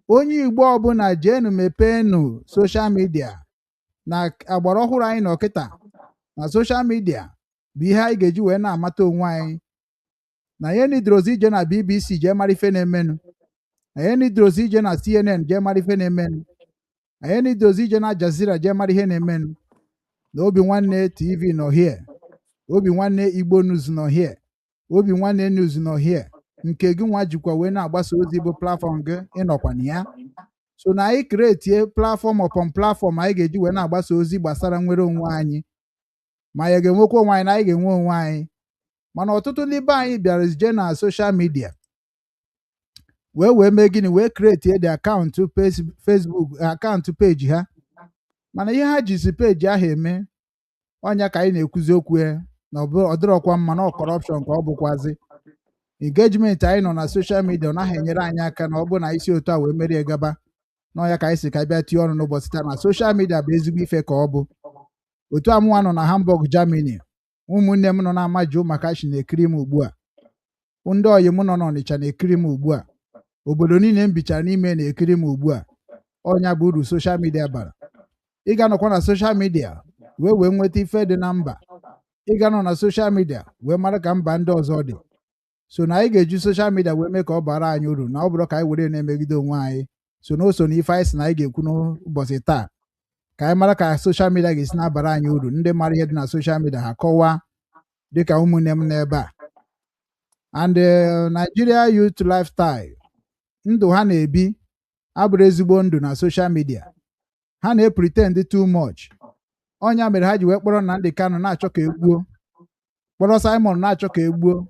onye Igbo ọbụla jeenu mepeenụ soshal midia na agbara ọhụrụ anyị na ọkịta na soshal midia bụ ihe anyị ga-eji wee na-amata onwe anyị. Na ihe nidrozi ije na BBC jee mara ife na-emenụ, na ihe nidrozi ije na CNN jee mara ife na-emenụ, na ihe nidrozi ije na Jazeera jee mara ihe na-emenụ. Na Obinwannem TV nọ here, Obinwannem Igbo News nọ here, Obinwannem News nọ here. Nke gị nwa jikwa wee na-agbasa ozi bụ platfọm gị ịnọkwa na ya. So na anyị kreetie platfọm upon platfọm anyị ga-eji wee na-agbasa ozi gbasara nwere onwe anyị, ma ya ga-enwekwa onwe anyị na anyị ga-enwe onwe anyị. Mana ọtụtụ ndị be anyị bịara jee na soshal midia wee mee gịnị, wee kreetie dị akaụntụ Facebook akaụntụ peji ha. Mana ihe ha jisi peji ahụ eme ọnya ka anyị na-ekwuzi okwu na ọ dịrọkwa mma na kọrọpshọn ka ọ bụkwazi. Engagement anyị nọ na soshal midia ọ naghị enyere anyị aka na ọ bụ na isi otu a wee merie gaba. N'ọnya ka anyị si ka bịa tie ọnụ n'ụbọchị taa na soshal midia bụ ezigbo ife ka ọ bụ. Otu amụwa nọ na Hamburg, Germany, ụmụnne m nọ na Amaju Makashi na-ekiri m ugbu a. Ndị oyi m nọ n'Ọnịcha na-ekiri m ugbu a. Obodo niile m bichara n'ime na-ekiri m ugbu a. Ọnya bụ uru soshal midia bara. Ị ga-anọkwa na soshal midia wee nweta ife dị na mba. Ị ga-anọ na soshal midia wee mara ka mba ndị ọzọ dị. So na anyị ga-eji soshal midia wee mee ka ọ bara anyị uru, na ọ bụrụ ka anyị were na-emegide onwe anyị. So na o so na ife anyị si na anyị ga-ekwu n'ụbọchị taa, ka anyị mara ka soshal midia ga-esi na-abara anyị uru. Ndị mara ihe dị na soshal midia ha kọwaa dịka ụmụnne m n'ebe a. And Nigeria Youth Lifestyle, ndụ ha na-ebi abụrụ ezigbo ndụ na soshal midia. Ha na-pretend too much. Ọnya mere ha ji wee kpọrọ Nnamdi Kanu na-achọ ka egbuo, kpọrọ Simon na-achọ ka egbuo.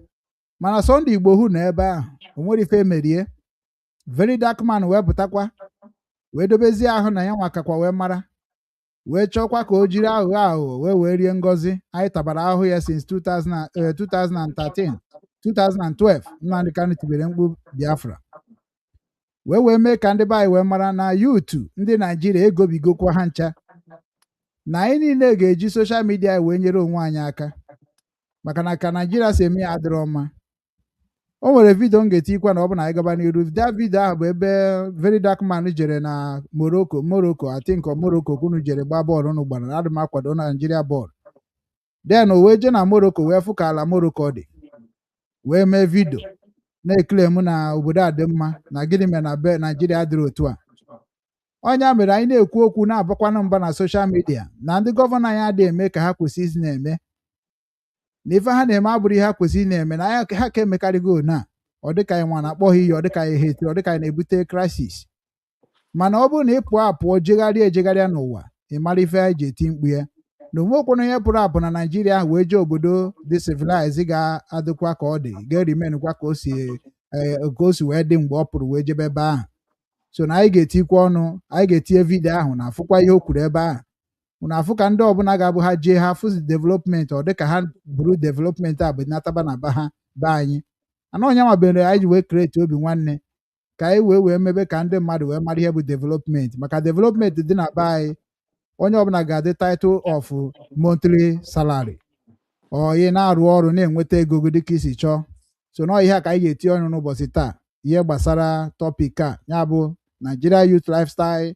Mana Sunday Igbo hụ na ebe ahụ o nwere ife emerie. Very dark man wee pụtakwa wee dobezie ahụ na ya nwakakwa wee mara wee chọkwa ka o jiri aghụghọ wee rie ngọzi anyị tabara ahụ ya since 2013 2012 Nnamdi Kanu tibere mkpu Biafra wee mee ka ndị be anyị wee mara na yutu ndị Naijiria egobigokwa ha ncha na anyị niile ga-eji soshal midia wee nyere onwe anyị aka maka na ka Naijiria si eme ya adịrọ mma. O nwere vidio m ga-etikwa na ọ bụ na anyị gaba n'iru. Vidio ahụ bụ ebe Very Dark Man jere na Morocco I think Morocco kunu jere gbaa bọọlụ unu gbara na adị m akwado Naijiria bọọlụ den o wee jee na Morocco wee fụ ka ala Morocco dị wee mee vidio na-eklem na obodo a dị mma na gịnị mere na be Naijiria dịrị otu a. Ọnya mere anyị na-ekwu okwu na-abakwanụ mba na soshal midia na ndị gọvanọ anyị adịghị eme ka ha kwesị isi na-eme na ife ha na-eme abụrụ ihe ha kwesịrị na-eme na ha ka emekarịgo na ọ dịka anyị nwa na-akpọ ha iyi ọ dịka anyị heti ọ dịka anyị na-ebute krisis. Mana ọ bụrụ na ị pụọ apụọ ejegharịa n'ụwa ị mara ife anyị ji eti mkpu ya na onwekwana onye pụrụ apụ na Naijiria ahụ wee jee obodo dị civilize ga-adịkwa ka ọ dị ga-erimenkwa ka o si wee dị mgbe ọ pụrụ wee jebe ebe ahụ. So na anyị ga-etikwa ọnụ anyị ga-etinye vidio ahụ na afụkwa ihe o kwuru ebe ahụ na afụ ka ndị ọbụla ga-abụ ha jee ha fụzi development ọ dịka ha buru development a bụ nataba na be anyị ana onye nwabere anyị ji wee kreti Obinwanne ka anyị wee mebe ka ndị mmadụ wee mara ihe bụ development maka development dị na be anyị onye ọbụla ga-adị title of monthly salary onye na-arụ ọrụ na-enweta ego dịka isi chọọ. So na ihe a ka anyị ga-eti ọnụ n'ụbọchị taa ihe gbasara tọpik a ya bụ Nigeria youth lifestyle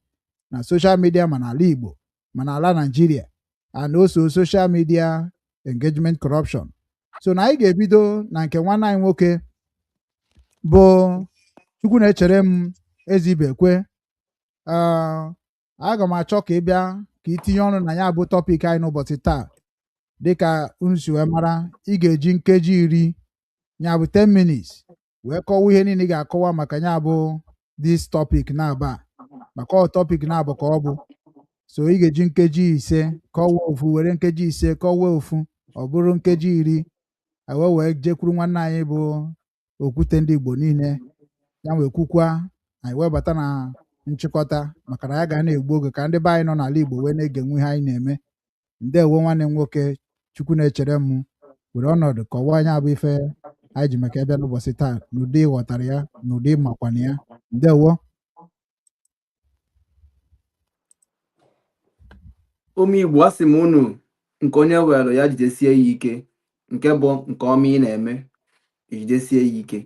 na social media ma n'ala Igbo ma n'ala Nigeria and also social media engagement corruption. So na anyị ga-ebido na nke nwanne anyị nwoke bụ Chukwu na-echere m Ezibekwe. Aga m achọ ka ị bịa ka itinye ọnụ na ya bụ tọpik anyị n'ụbọchị taa dịka unu si wee mara ị ga-eji nkeji 10 ya bụ 10 minutes wee kọwa ihe niile ị ga-akọwa maka ya bụ this topic na-aba maka ọ topic na-abụ ka ọ bụ. So ị ga-eji nkeji 5 kọwaa ofu were nkeji 5 kọwaa ofu ọ bụrụ nkeji 10 wee jekwuru nwanne anyị bụ Okwute ndị Igbo niile ya wee kwukwa anyị wee bata na nchịkọta maka na ya ga na-egbu oge ka ndị be anyị nọ n'ala Igbo wee na-egenwu ihe anyị na-eme. Ndewo nwanne m nwoke Chukwu na-echere m were ọnọdụ kọwaa anya bụ ife anyị ji maka ebe n'ụbọchị taa n'ụdị ịghọtara ya n'ụdị makwana ya. Ndewo. Ụmụ Igbo asị m unu nke onye were ya jidesie ya ike nke bụ nke ọma ị na-eme jidesie ya ike.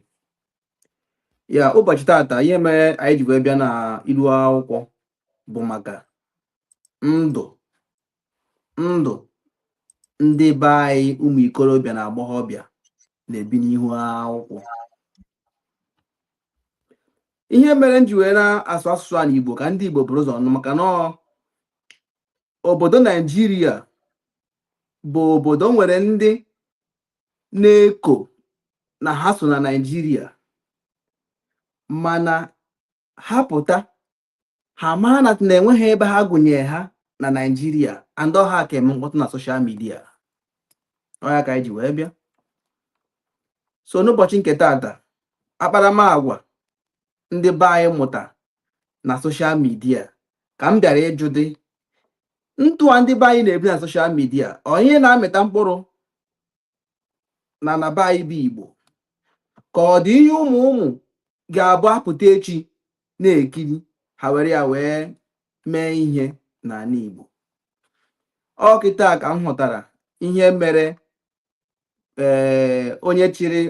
Ya ụbọchị tata ihe mere anyị ji wee bịa na ilu akwụkwọ bụ maka ndụ ndị be anyị ụmụ ikorobịa na agbọghọbịa na-ebi n'ihu akwụkwọ. Ihe mere m ji wee na-asụ asụsụ a n'Igbo ka ndị Igbo bụrụ ụzọ ọnụ maka na obodo Naijiria bụ obodo nwere ndị na-eko na ha so na Naijiria mana ha pụta ha maa na enweghị ebe ha gụnyere ha na Naijiria andọ ha ka eme mkpọtụ na soshal midia. Ọ ya ka anyị ji wee bịa. So n'ụbọchị nke tata akparamagwa ndị be anyị mụta na soshal midia ka m bịara ịjụ dị ntụa ndị be anyị na-ebi na soshal midia onye na-amịta mkpụrụ na be anyị bụ Igbo ka ọ dị ihe ụmụ ga-abụ apụta echi na-ekiri ha were ya wee mee ihe n'ala Igbo. Ọ kịta ka m hụtara ihe mere onye chịrị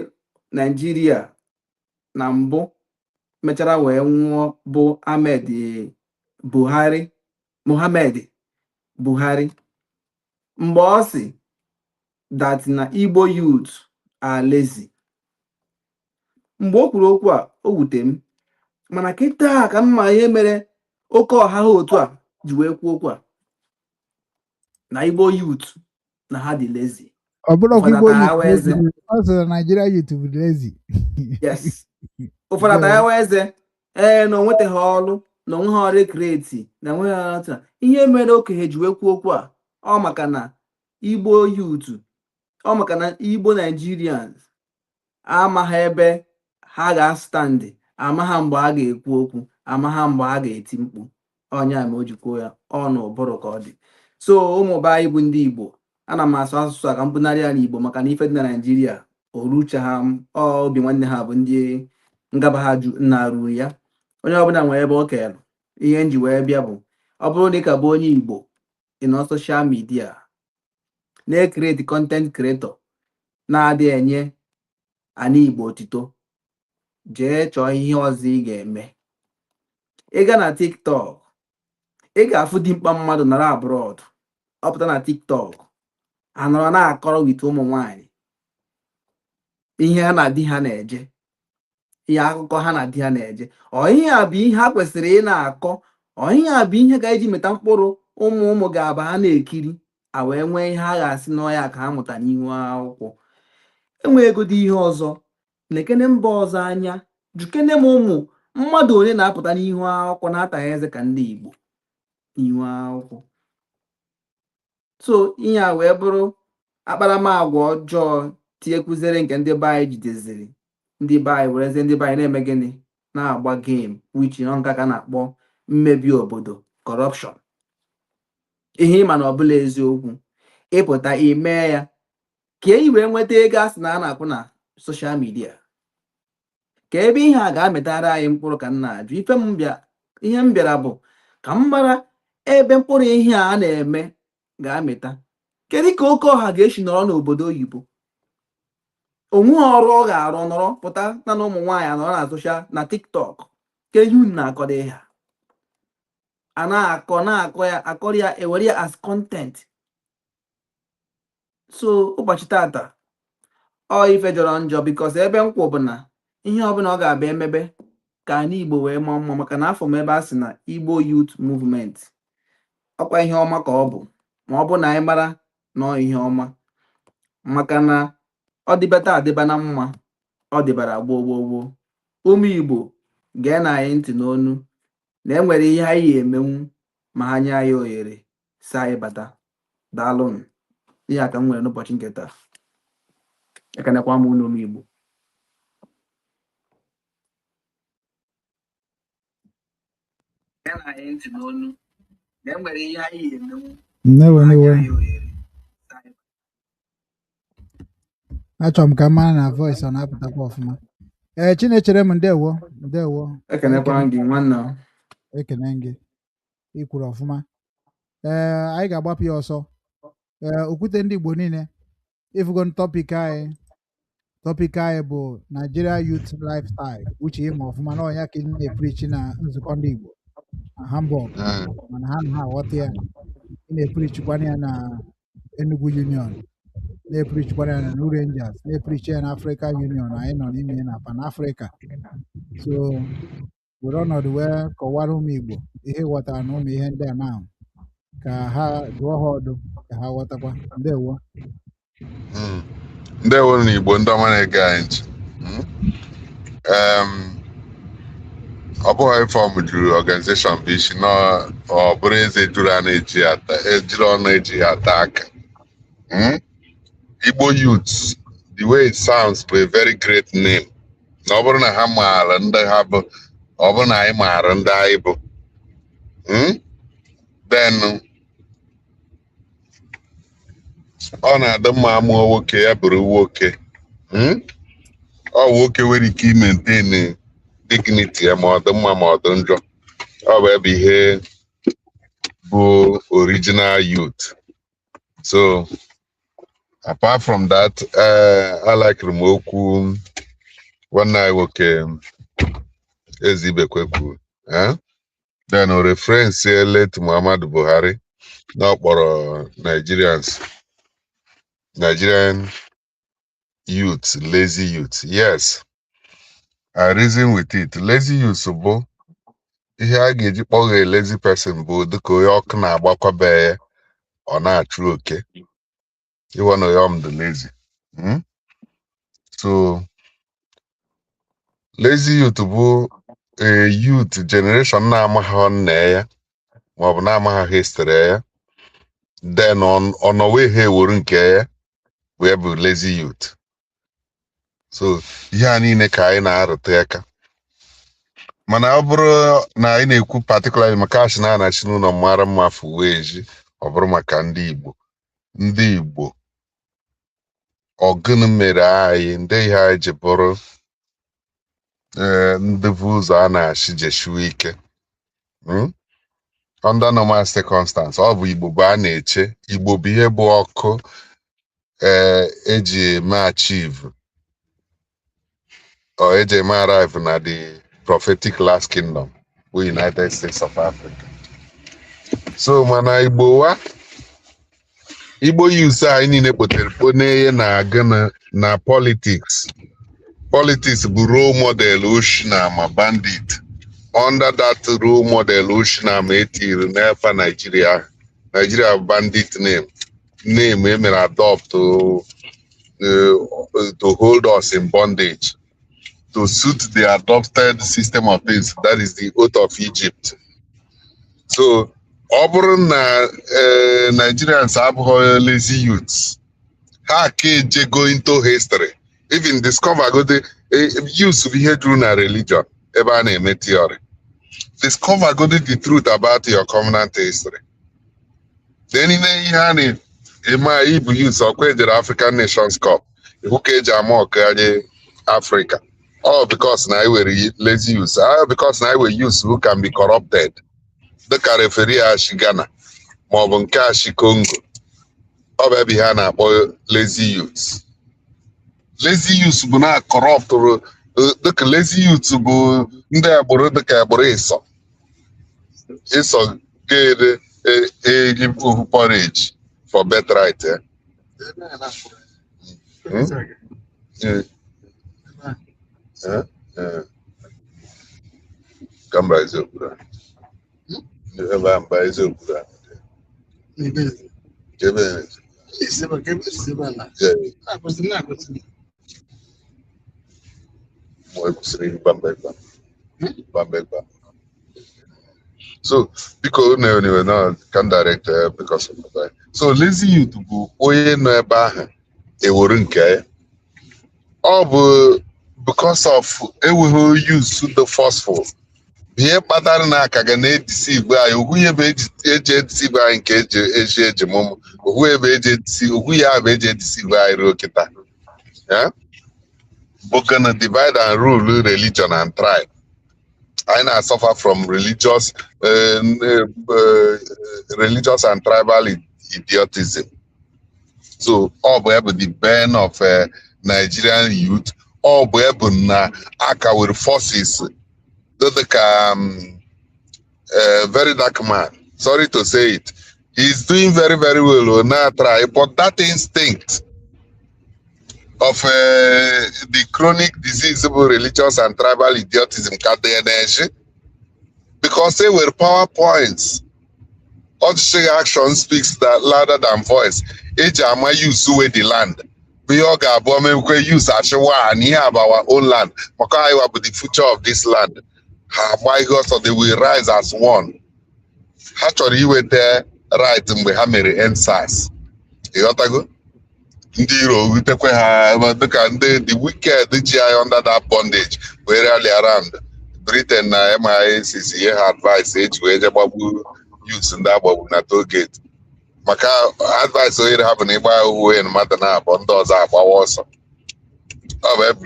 Naijiria na mbụ mechara wee nwụọ bụ Muhammad Buhari mgbe ọ sị that na Igbo youth are lazy. Mgbe o kwuru okwu a o wute m mana kịta ka mma ihe mere oke ọha ha otu a ji wee kwuo okwu a na Igbo youth na ha dị lazy. Ọ bụrụ ka Igbo youth ọ sị na Nigeria youth bụ lazy. Yes. Ụfọdụ ata ya weze na onwetaghị ọrụ na onwe ha ọrụ ekreti na enweghị ọrụ. Ihe mere okenye ji wee kwuo okwu a ọ maka na Igbo youth ọ maka na Igbo Nigerians amaghị ebe ha ga-astandị amaha mgbe a ga-ekwu okwu amaha mgbe a ga-eti mkpu. Ọnya ma o jikwuo ya ọnụ ụbụrụ ka ọ dị. so ụmụ be anyị bụ ndị Igbo ana m asụ asụsụ a ka m pụnarị ya n'Igbo maka na ife dị na Naijiria orucha ha Obinwanne ha bụ ndị ngaba ha na-arụrụ ya. Onye ọbụla nwere ebe ọ kelụ. Ihe nji wee bịa bụ ọ bụrụ na ị ka bụ onye Igbo ịnọ soshal midia na-ekreti kọntent kreatọ na-adị enye ana Igbo otito, jee chọọ ihe ọzọ ị ga-eme. Ị ga na TikTok, ị ga-afụ dimkpa mmadụ nọrọ abroad ọpụta na TikTok anọrọ na-akọrọ wit ụmụ nwanyị ihe ha na di ha na-eje, ihe akụkọ ha na di ha na-eje. Ihe a bụ ihe ha kwesịrị ị na-akọ, ihe a bụ ihe ga-eji meta mkpụrụ ụmụ ga-aba ha na-ekiri a wee nwee ihe ha ga-asị n'ọya ka ha mụta n'ihu akwụkwọ. Enweghịgodi ihe ọzọ, lekene mba ọzọ anya, jukene m ụmụ mmadụ onye na-apụta n'ihu akwụkwọ na-ataghị eze ka ndị Igbo n'ihu akwụkwọ. So ihe a wee bụrụ akparamagwa ọjọọ tinyekwuzere nke ndị be anyị jideziri ndị be anyị werezie ndị be anyị na-eme gịnị, na-agba game which nka ka na-akpọ mmebi obodo, corruption. Ihe ịma na ọbụla eziokwu ịpụta ime ya ka e wee nweta ego a sị na a na-akwụ na soshal midia, ka ebe ihe a ga-amịtara anyị mkpụrụ ka m na-ajụ. Ihe m bịara bụ ka m mara ebe mkpụrụ ihe a na-eme ga-amịta. Kedu ka oke ọha ga-esi nọrọ n'obodo oyibo onwe ọrụ ọ ga-arụ nọrọ pụta na ụmụ nwaanyị anọrọ na soshal na TikTok ka ihe unu na-akọdo ihe a na-akọ ya akọrọ ya ewere ya as content. So ụbọchị tata ife jọrọ njọ bikos ebe Nkwo bụ na ihe ọbụla ọ ga-abịa emebe ka ana Igbo wee maa mma, maka na afọ m ebe a sị na Igbo Youth Movement ọkwa ihe ọma ka ọ bụ, ma ọ bụ na anyị mara na ihe ọma, maka na ọ dịbata adịba na mma ọ dịbara gboo. Ụmụ Igbo gee na anyị ntị n'onu na enwere ihe anyị emenwu ma ha nye anyị ohere si anyị bata. Daalụnụ. Ihe a ka m nwere n'ụbọchị nke taa. Ekenekwa m unu ụmụ Igbo. Gee na anyị ntị n'onu na enwere ihe anyị emenwu ma ha nye anyị ohere. Achọrọ m ka mara na voice ọ na-apụtakwa ọfụma. Chinechere m ndewo. Ekenekwa gị nwanne. Ekene gị, ikwuru ọfụma. Anyị ga-agbapụ ya ọsọ. Okwute ndị Igbo niile ifugon topic anyị bụ Nigeria Youth Lifestyle, uche ịma ọfụma na ọnya ka ị na-epreach na nzukọ ndị Igbo na Hamburg, mana ha na ha aghọta ya. Ị na-epreachkwana ya na Enugu Union, na-epreachkwana ya na New Rangers, na-epreach ya na Africa Union, anyị nọ n'ime na Pan Africa. So were ọnọdụ wee kọwara ụmụ Igbo ihe ghọtara na ụmụ ihe ndị a na ka ha dụọ ha ọdụ ka ha ghọtakwa. Ndewo. Ndewo na Igbo ndị ọma na-ege anyị ntị. Ọ bụghị fọm juru organization bụ isi na ọ bụrụ eze juru a na-eji ejiri ọnụ eji ata aka. Igbo Youth, the way it sounds, bụ a very great name. Na ọ bụrụ na ha maara ndị ha bụ, ọ bụrụ na anyị maara ndị anyị bụ, then ọ na-adị mma amụọ nwoke ya bụrụ nwoke. Ọ nwoke nwere ike maintain dignity ya ma ọ dị mma ma ọ dị njọ. Ọ bụ ebe ihe bụ original youth. So apart from that, I like m okwu nwanne anyị nwoke Ezibekwe kwuru. Then o reference late Muhammadu Buhari na ọ kpọrọ Nigerian youth lazy youth. Yes, I reason with it. Lazy youth bụ ihe a ga-eji kpọghee lazy person bụ dịka onye ọkụ na-agbakwa be ya ọ na-achụ oke. Ịwa na ya m dị lazy. So lazy youth bụ a youth generation na-amaghị nne ya maọbụ na-amaghị history ya, then ọ nọwe ha ewuru nke ya wee bụ lazy youth. So ihe a niile ka anyị na-arụta aka, mana ọ bụrụ na anyị na-ekwu particularly maka achị na-anachi n'ụlọ mara mma afọ uwe eji ọ bụrụ maka ndị Igbo ọgụnụ mere anyị ndị ihe anyị ji bụrụ ndị bụ ụzọ a na-achị jeshiwe ike under normal circumstance ọ bụ Igbo bụ a na-eche Igbo bụ ihe bụ ọkụ eji eme achieve or eji eme arrive na the prophetic last kingdom bụ United States of Africa. So mana Igbo youth anyị niile kpotere poneye na-aga na politics bụ role model Oshina ma bandit. Under that role model Oshina ma etiri n'efa Nigeria bandit name emere adopt to hold us in bondage to suit the adopted system of things, that is the oath of Egypt. So ọ bụrụ na Nigerians abụghị lazy youths, ha ka eje go into history, even discover go the use ihe juru na religion ebe a na-eme theory, discover go the truth about your covenant history. Then in ihe a na-eme Igbo youths ọkwa ejere African Nations Cup ihu ka eji ama ọka anyị Africa, all because na I were lazy youths, all because na I were youths who can be corrupted. Dịka referi ashi Ghana maọbụ nke ashi Congo, ọ bụ ebe ha na-akpọ lazy youths. Lazy youths bụ na corrupt, dịka lazy youths bụ ndị agbụrụ dịka agbụrụ ịsọ gere eri porridge for birthright. Kambra eziokwu ebe a mba eziokwu so because no can direct because of that. So lazy youth bụ onye nọ ebe ahụ ewere nke ọ bụ because of enweghị use the forceful ihe kpatara na aka ga na-edisi igbe anyị ogwu ya bụ eji edisi igbe anyị nke eji mụmụ ogwu ya bụ eji edisi igbe anyị ruo kịta bụ gonna divide and rule religion and tribe. I na suffer from religious and tribal idiotism. So ọ bụ ebe the burn of Nigerian youth, ọ bụ ebe na aka with forces very dark man, sorry to say it, he's doing very well now try, but that instinct of the chronic disease of religious and tribal idiotism because they were PowerPoints. All the action speaks that louder than voice. Ejama use the land. We all got use Ashawa and here about our own land. Makai will be the future of this land. My God, so they will rise as one. Actually, you were there right in the Hammer and Sass. You got to go? The wicked, the GI under that bondage, were really around. Britain, MIACC, advice, use in that Babu gate. Maka advice, so you have an Iba and Matana, Bondos are also.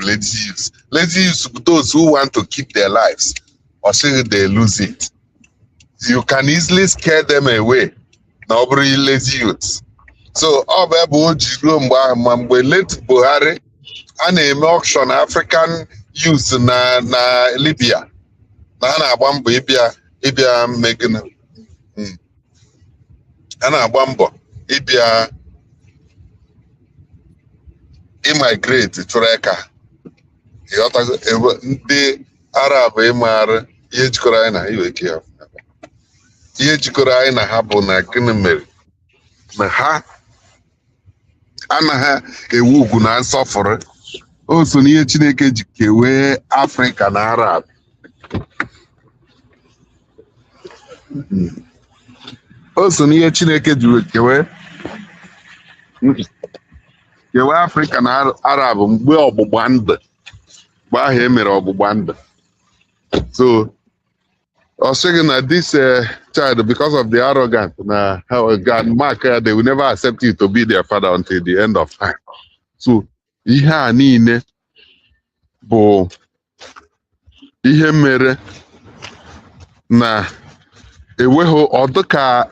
Lazy youths. Lazy youths, those who want to keep their lives. Or say they lose it. You can easily scare them away. Nobody lazy youths. So, mgbe late Buhari, a na-eme auction African youths na Libya. Na na-agba mbọ ịbịa megana. A na-agba mbọ ịbịa immigrate chụrụ aka. Ndị Arab ịmara ihe jikọrọ anyị na iwe ike ya. Ihe jikọrọ anyị na ha bụ na gịnị mere na ha anaghị ewu ugwu na nsọfụrụ. O so n'ihe Chineke ji kewee Afrịka na Arab. O so n'ihe Chineke ji kewee Afrịka na Arab mgbe ọgbụgba ndụ, mgbe ahụ emere ọgbụgba ndụ. So I was saying that this child, because of the arrogance, God mark, they will never accept you to be their father until the end of time. So, ihe a niile bụ ihe mere na enweghị ọdụ ka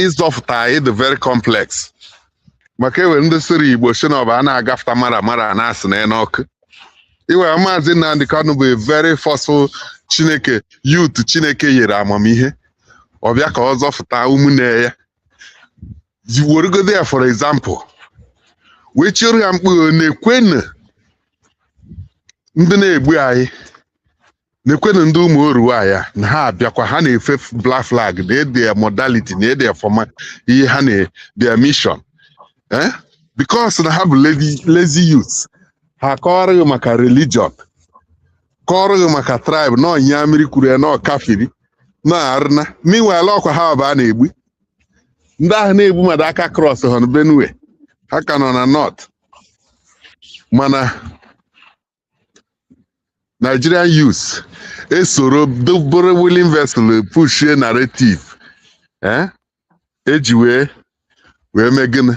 ịzọpụta anyị dị very complex. Maka ewe ndị sịrị Igbo si na ọ bụ a na-agafta mara na-asị na n'ọkụ. Iwe Maazị Nnamdi Kanu bụ a very forceful Chineke youth Chineke nyere amamihe. Ọ bịa ka ọ zọpụta ụmụnne ya. Werugode ya for example. Wee chịrị ya mkpụrụ na-ekwenu ndị na-egbu anyị. Na-ekwenu ndị ụmụ oru ya na ha abịakwa ha na-efe black flag na their modality na their format ihe ha na their mission. Because na ha bụ lazy youth. Ha kọrọ gị maka religion. Kọrọ gị maka tribe na ọnya mmiri kwuru ya na ọkafiri na arịna. Meanwhile ọkwa ha bụ a na-egbu. Ndị ahụ na-egbu mmadụ aka cross ha na Benue. Ha ka nọ na North. Mana Nigerian youth esoro bụrụ willing vessel push narrative. Eji wee mee gịnị?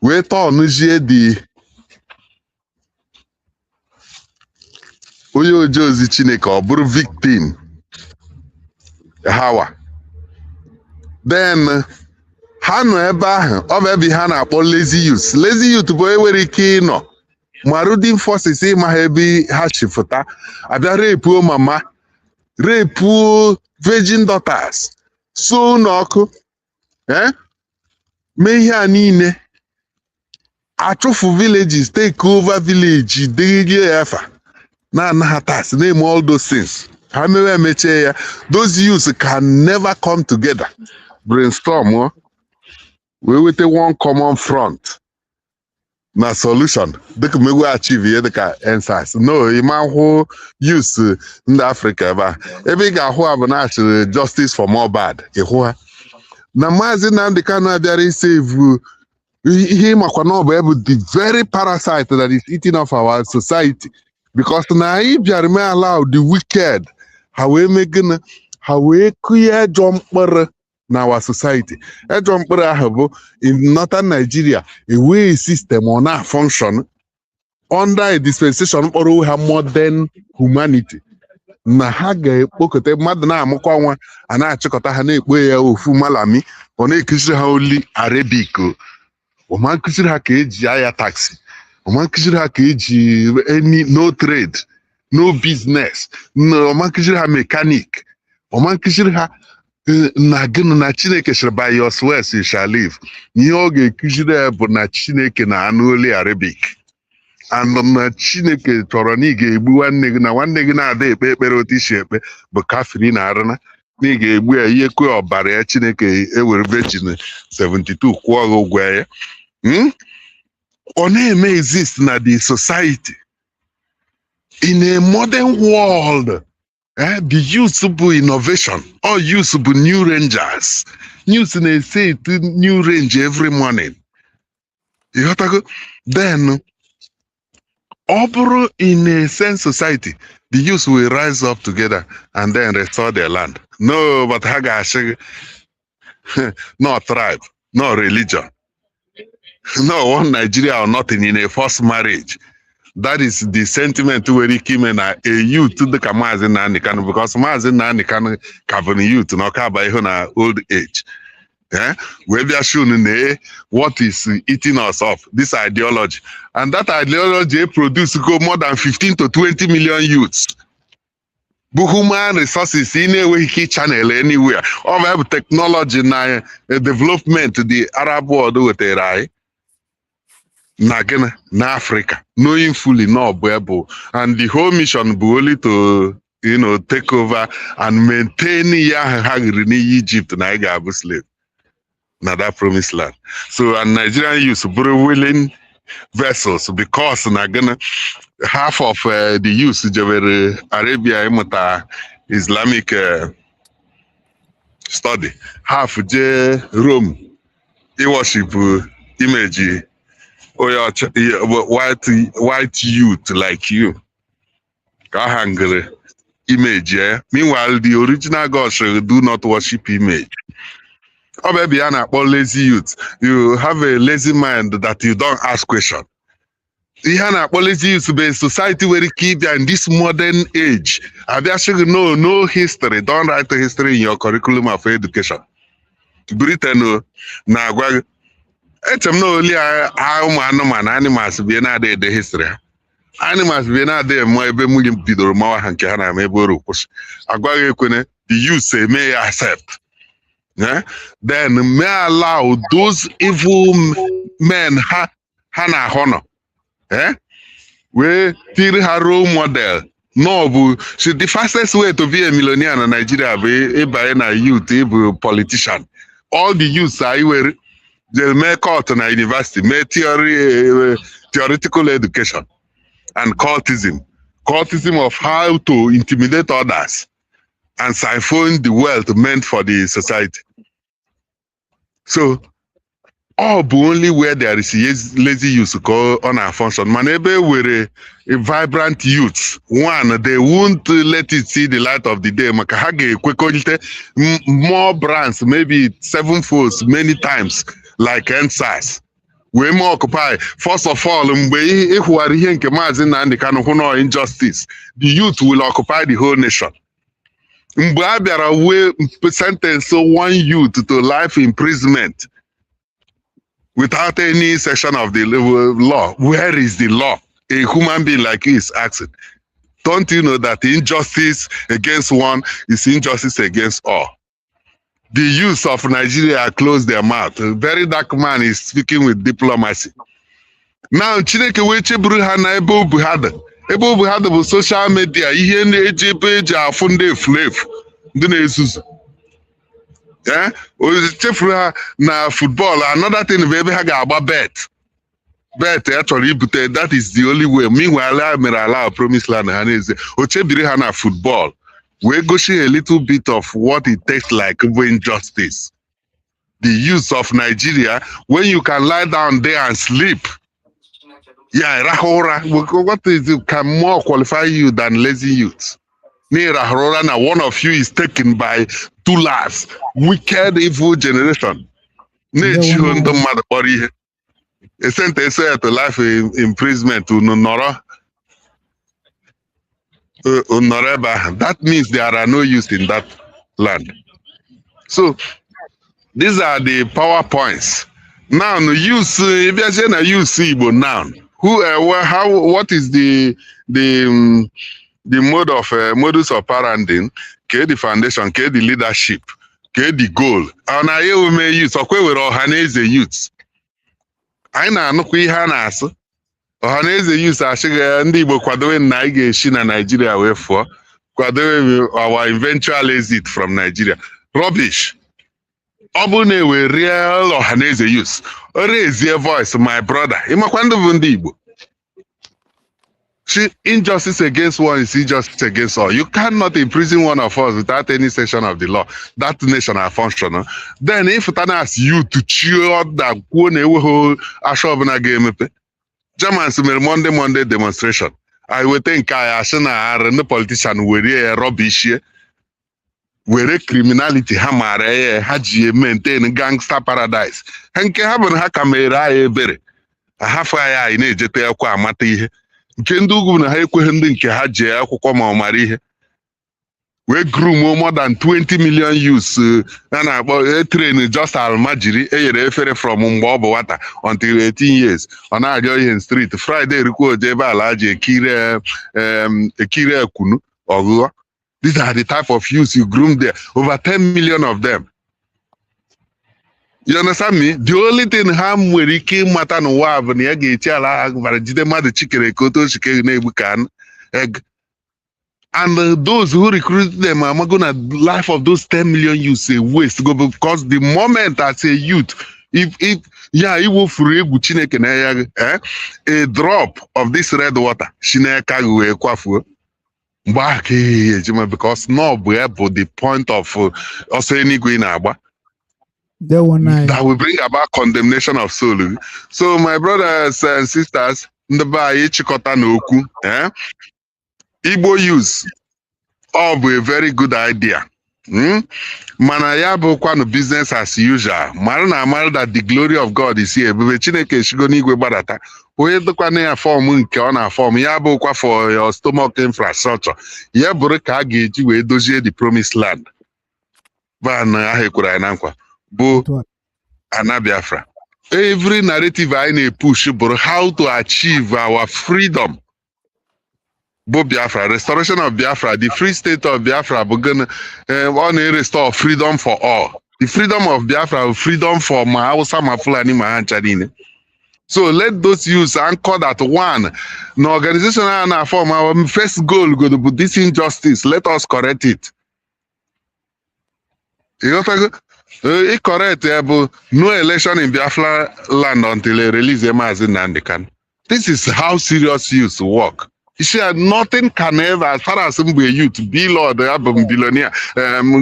Wee tọọnụzie dị onye oje ozi Chineke ọ bụrụ victim hawa. Then ha nọ ebe ahụ ọ bụ ebe ha na-akpọ lazy youth. Lazy youth bụ enwere ike ịnọ ma rudin forces ịma ha ebe ha chifụta abịa repuo mama repuo virgin daughters so n'ọkụ mee ihe a niile achụfu villages take over village dịghị efa na-anaghị tax name all those things ha mewe emechie ya. Those youths can never come together brainstorm wee weta one common front na solution dịka megwe achieve ihe dịka ensas. No, ịma hụ youths ndị Africa ebe ị ga-ahụ abụ na-achịrị justice for Mohbad ịhụ ha na Maazị Nnamdi Kanu abịara isave ihe makwa na ọ bụ ebe the very parasite that is eating off our society because na anyị bịara mee allow the wicked ha wee mee gịnị ha wee kụnye ejọ mkpụrụ na our society. Ejọ mkpụrụ ahụ bụ in northern Nigeria a way system ọ na-function under a dispensation mkpụrụ ha modern humanity na ha ga-ekpokọta mmadụ na-amụkọ nwa a na-achịkọta ha na-ekpo ya ofu malami ọ na-ekụziri ha oli Arabic ọma nkụziri ha ka eji aya taxi ọma nkụziri ha ka eji no trade no business ọma nkụziri ha mechanic ọma nkụziri ha na gịnị na Chineke sịrị by your sweat you shall live. Ihe ọ ga-ekụziri ya bụ na Chineke na anụ oli Arabic and na Chineke chọrọ na ị ga-egbu nwanne gị na nwanne gị na-ada ekpe ekpere otu isi ekpe bụ kafiri na arịna na ị ga-egbu ya ihe kwe ọbara ya Chineke ewere virgin 72 kwụọ gị ụgwọ ya. Ọ na-eme exist na the society in a modern world. The youth bụ innovation or youth bụ new rangers. Youth na-ese new range every morning. You got to go. Then ọ bụrụ in a sense society the youth will rise up together and then restore their land. No, but ha ga-asị no tribe, no religion, no one Nigeria or nothing in a forced marriage. That is the sentiment where ike ime na a youth dịka Maazị Nnamdi Kanu because Maazị Nnamdi Kanu ka bụ youth na ọka aba ihu na old age. Wee bịa shun na what is eating us up, this ideology. And that ideology produce go more than 15 to 20 million youths. Bụ human resources ị na-enweghị ike channel anywhere. Ọ bụ technology na development the Arab world wetara anyị. Na gịnị na Africa knowing fully no bụ and the whole mission bụ only to take over and maintain ya ha giri n'iyi Egypt na anyị ga-abụ slave na that promised land. So and Nigerian youth bụrụ willing vessels because na gịnị half of the youth jewere Arabia ịmụta Islamic study, half je Rome worship image white youth like you ka hangere image. Meanwhile, the original God do not worship image. Oh, baby, lazy youth. You have a lazy mind that you don't ask questions. Lazy youth be society where you keep in this modern age. I actually no history. Don't write the history in your curriculum of education. Britain na gwa etem no only animals be na the history. Animals be na dey mo ebe mu bidoro ma ha nke ha na ebe oru kwusi. Agwaghị ekwene the youth say may accept. Then may allow those evil men ha na honor. We tiri ha role model. No, so the fastest way to be a millionaire in Nigeria be a youth, a politician. All the youths are where they make out in a university, make theoretical education and cultism of how to intimidate others and siphon the wealth meant for the society. So, all only where there is lazy youth go on our function. Maybe we're a vibrant youth. One, they won't let it see the light of the day. More brands, maybe 7 folds, many times, like NSAS. We more occupy. First of all, injustice. The youth will occupy the whole nation. We sentence one youth to life imprisonment without any section of the law. Where is the law? A human being like you is asking. Don't you know that injustice against one is injustice against all? The youth of Nigeria close their mouth. A very dark man is speaking with diplomacy. Now, Chineke weche buru ha na ebe obu hada. Ebe obu hada bụ social media. Ihe na-eji ebe eji afụ ndị efulefu. Ndị na-ezuzu. Chefuru ha na football. Another thing ebe ha ga-agba bet. Bet actually ibute, that is the only way. Meanwhile, I may allow promised land ha na-eze. Ochebiri ha na football. We go see a little bit of what it takes like injustice. The youth of Nigeria, when you can lie down there and sleep. Yeah, rahora. What is it can more qualify you than lazy youth? Now one of you is taken by 2 lives. Wicked, evil generation. A sentence to life imprisonment to Nora. That means there are no youth in that land. So these are the PowerPoints. Now the youth, if you say a youth Igbo now, what is the mode of modus operandi, the foundation, the leadership, the goal. And I will use a youth. I know Ọhaneze youth ashiga ndị Igbo kwadowe na anyị ga-eshi na Nigeria wee fụọ kwadowe our eventual exit from Nigeria. Rubbish. Ọ bụ na ewe real Ọhaneze youth. O rezie voice, my brother. Ịmakwa ndị bụ ndị Igbo. Injustice against one is injustice against all. You cannot imprison one of us without any section of the law. That nation are functional. Then if it asks you to cheer that whole ashobna game, Germans mere Monday demonstration. I would think I and the politician were rubbish. Were criminality hamare haji maintain gangster paradise. Henke haben ha kamera ebere. Half I in ejete akwa amata ihe. Nke ndị ugwu na ha ekweghị ndị nke ha jee akwụkwọ ma ọ mara ihe. We groom more than 20 million youths train just almajiri eyere efere from mgbe ọ bụ nwata until 18 years. Ọ na-arịọ ihe in street. Friday rikwa ebe ala ji ekiri ekunu ọgụgọ. These are the type of youths you groom there. Over 10 million of them. You understand me? The only thing ham where he came mata no wa bụ na ya ga-echi ala agwara jide mmadụ chikere ka otu chike na-egbu ka egg. And those who recruit them are going to life of those 10 million youths a waste go because the moment I say youth, if he will free a drop of this red water, because no the point of also any going aba. That will bring about condemnation of soul. So my brothers and sisters, the Igbo youth, a very good idea. Mana ya bụkwanụ business as usual. Mara na amara that the glory of God is here. Ebube Chineke shigo n'igwe gbadata. Onye dịkwana ya fọm nke ọ na-afọm ya bụkwa for your stomach infrastructure. Ya bụrụ ka a ga-eji wee dozie the promised land. Van ahụ ekwuru anyị na nkwa bụ ana Biafra. Every narrative I need push bụrụ how to achieve our freedom. Bo Biafra, restoration of Biafra, the free state of Biafra, we're gonna restore freedom for all. The freedom of Biafra, freedom for Mahausa, Mafulani, Mahancharine. So let those youths anchor that one. No organization and form our first goal go to put this injustice. Let us correct it. You know, it correct, no election in Biafra land until they release them as in Nandikan. This is how serious youths work. You see, nothing can ever, as far as some youth, be Lord, billionaire,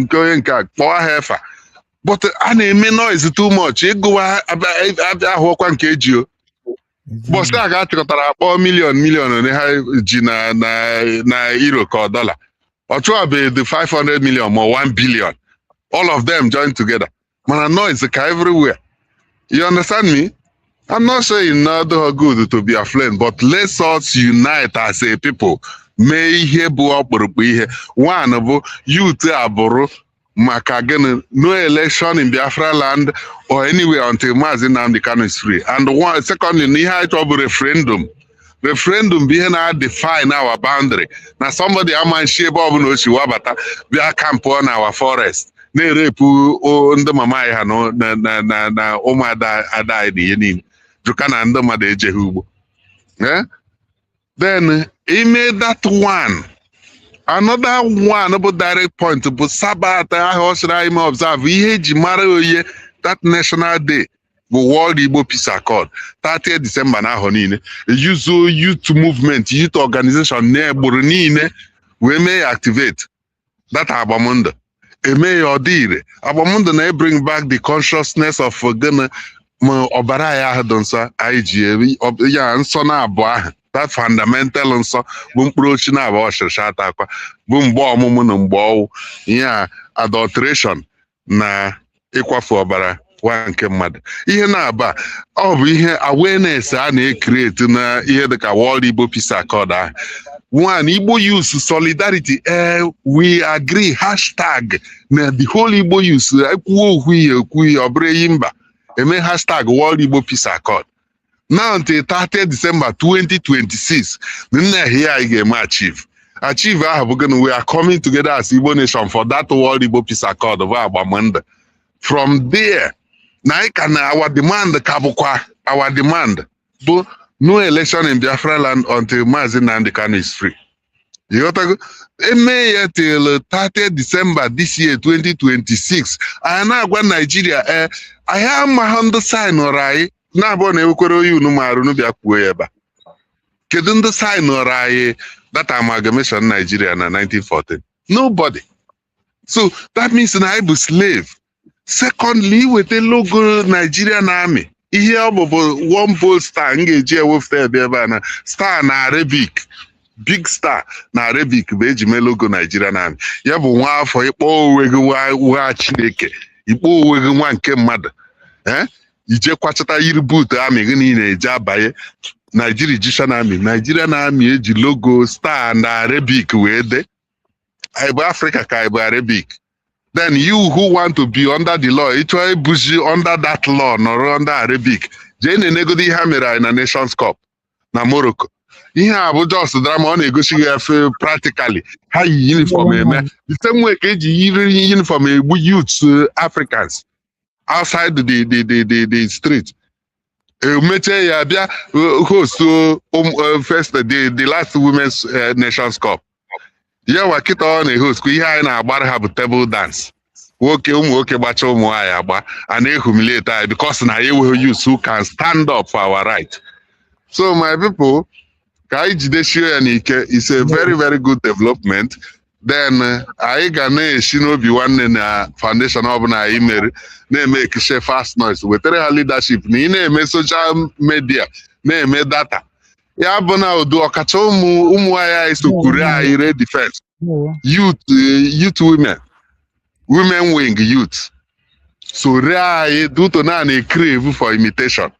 going power heifer. But an noise too much. You go work on KGO. But still, I got to $4 million na euro or dollar. Or try the 500 million or 1 billion. All of them joined together. Man, noise everywhere. You understand me? I'm not saying not good to be a friend, but let's us unite as a people. May he bo one of youth aboro makagen no election in Biafra land or anywhere until Mazin Nnamdi Kanu is free. And one secondly, we have to referendum. Referendum being define our boundary. Now somebody aman shape of no shiwabata we are camp on our forest. Ne repu o ndo mama ya no na omada adai di Jukana and the Made Jehubo. Then he made that one. Another one about direct point to put Sabbath, I should observe that national day. World Igbo Peace Accord, 30th December na honine. Use youth movement, youth organization ne Burinine, we may activate that Abamunda. E may order Abamunda na bring back the consciousness of Ghana. Ọbara ya ahụ dị nsọ anyị ji ya nsọ na-abụ ahụ that fundamental nsọ bụ mkpụrụ ochi na-abụ ọchịchị atakwa bụ mgbe ọmụmụ na mgbe ọwụ ihe adulteration na ịkwafu ọbara nwa nke mmadụ ihe na-aba ọ bụ ihe awareness a na-ekrete na ihe dịka World Igbo Peace Accord ahụ one Igbo youth solidarity we agree hashtag na the whole Igbo youth ekwuo okwu ihe ọ bụrụ eyi mba eme hashtag World Igbo Peace Accord. Now until 30th December 2026, here I get achieve. Achieve we are coming together as Igbo nation for that World Igbo Peace Accord of Abamanda. From there, now our demand kabukwa, our demand. But no election in Biafra land until Mazin Nnamdi Kanu is free. You got to go. May till 30th December this year, 2026. I now go Nigeria. I am a hundred sign or I now born a you no maru be a kueba. Kedun the sign or I that amalgamation Nigeria in 1914. Nobody. So that means an Ibu slave. Secondly, with the logo Nigerian army. Here one bold star engage with the star in Arabic. Big star na Arabic beji logo Nigerian army. Ya bụ nwa afọ ikpo wa Chineke, ikpo owego nwa nke mmadụ. Ije kwachata yiri boot army gị niile eje abaye Nigerian army. Nigerian army eji logo star na Arabic wee de. Aibu Africa ka Aibu Arabic. Then you who want to be under the law, it will be under that law nor under Arabic. Jane negodi ihe mere na Nations Cup na Morocco. Ihe a bụ just drama ọ na-egosi gị practically ha yi uniform eme the same way ka eji yiri uniform egbu youths Africans outside the street emeche ya bịa host first the last women's Nations Cup ya wakịta ọ na-host ihe anyị na-agbara ha bụ table dance nwoke ụmụ nwoke gbacha ụmụ anyị agba a na-ehumiliate anyị because na anyị enweghị youths who can stand up for our right. So my people, is a very, very good development. Then I gana Ubochi na foundation of na imeri na-make share fast noise with her leadership na social media na-eme data ya bụ na udu ọkacha ụmụ ahịa isokuru anyị defense youth women wing youth. So rare due to na crave for imitation.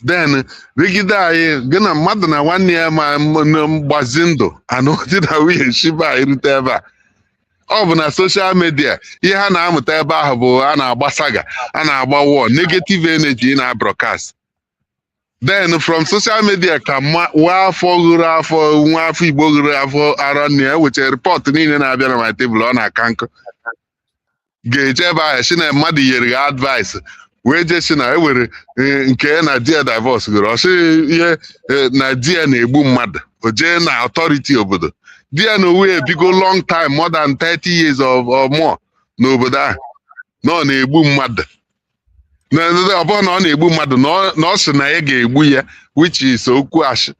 Then rigida gonna mmadụ na nwanne ya ma mgbazi ndụ anọdị na nwunye shiba irute ebe a. Ọ bụ na social media ihe ha na-amụta ebe ahụ bụ a na-agba saga, a na-agba war, negative energy na broadcast. Then from social media ka nwa afọ gụrụ afọ nwa afọ Igbo gụrụ afọ arọ nne ya wechara report niile na-abịa na my table ọ na-aka nkụ. Ga-eje ebe ahụ si na mmadụ nyere gị advice wee je si na ewere nke na dia divorce gụrụ ọ sị ihe na dia na-egbu mmadụ o jee na authority obodo. Dia na onwe ebigo long time, more than 30 years or more n'obodo ahụ na ọ na-egbu mmadụ. Ọ bụrụ na ọ na-egbu mmadụ na ọ sị na ya ga-egbu ya, which is okwu ashị.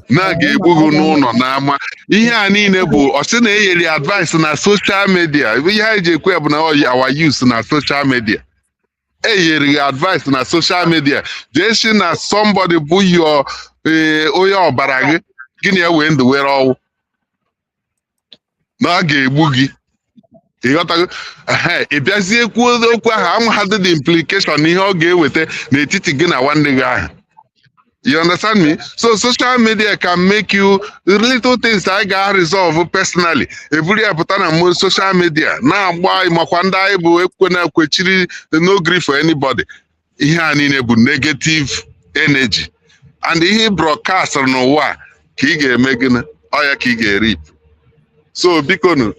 Na ga-egbu gị n'ụlọ n'ama. Ihe a niile bụ ọ sị na enyere advice na social media. Ihe anyị ji ekwe bụ na our use na social media. Enyere gị advice na social media. Jee si na somebody bụ your onye ọbara gị gịnị ya wee ndụ were ọnwụ na ọ ga-egbu gị. Ịghọtago? Ị bịazie kwuo okwu ahụ amaghadị the implication ihe ọ ga-eweta n'etiti gị na nwanne gị ahụ. You understand me? So social media can make you little things I got resolve personally. Eburi apụta na social media na-agba makwa ndị anyị bụ ekwe na ekwechiri no grief for anybody. Ihe a niile bụ negative energy. And ihe broadcast n'ụwa ka ị ga-eme gịnị ọ ya ka ị ga-eri. So biko nụ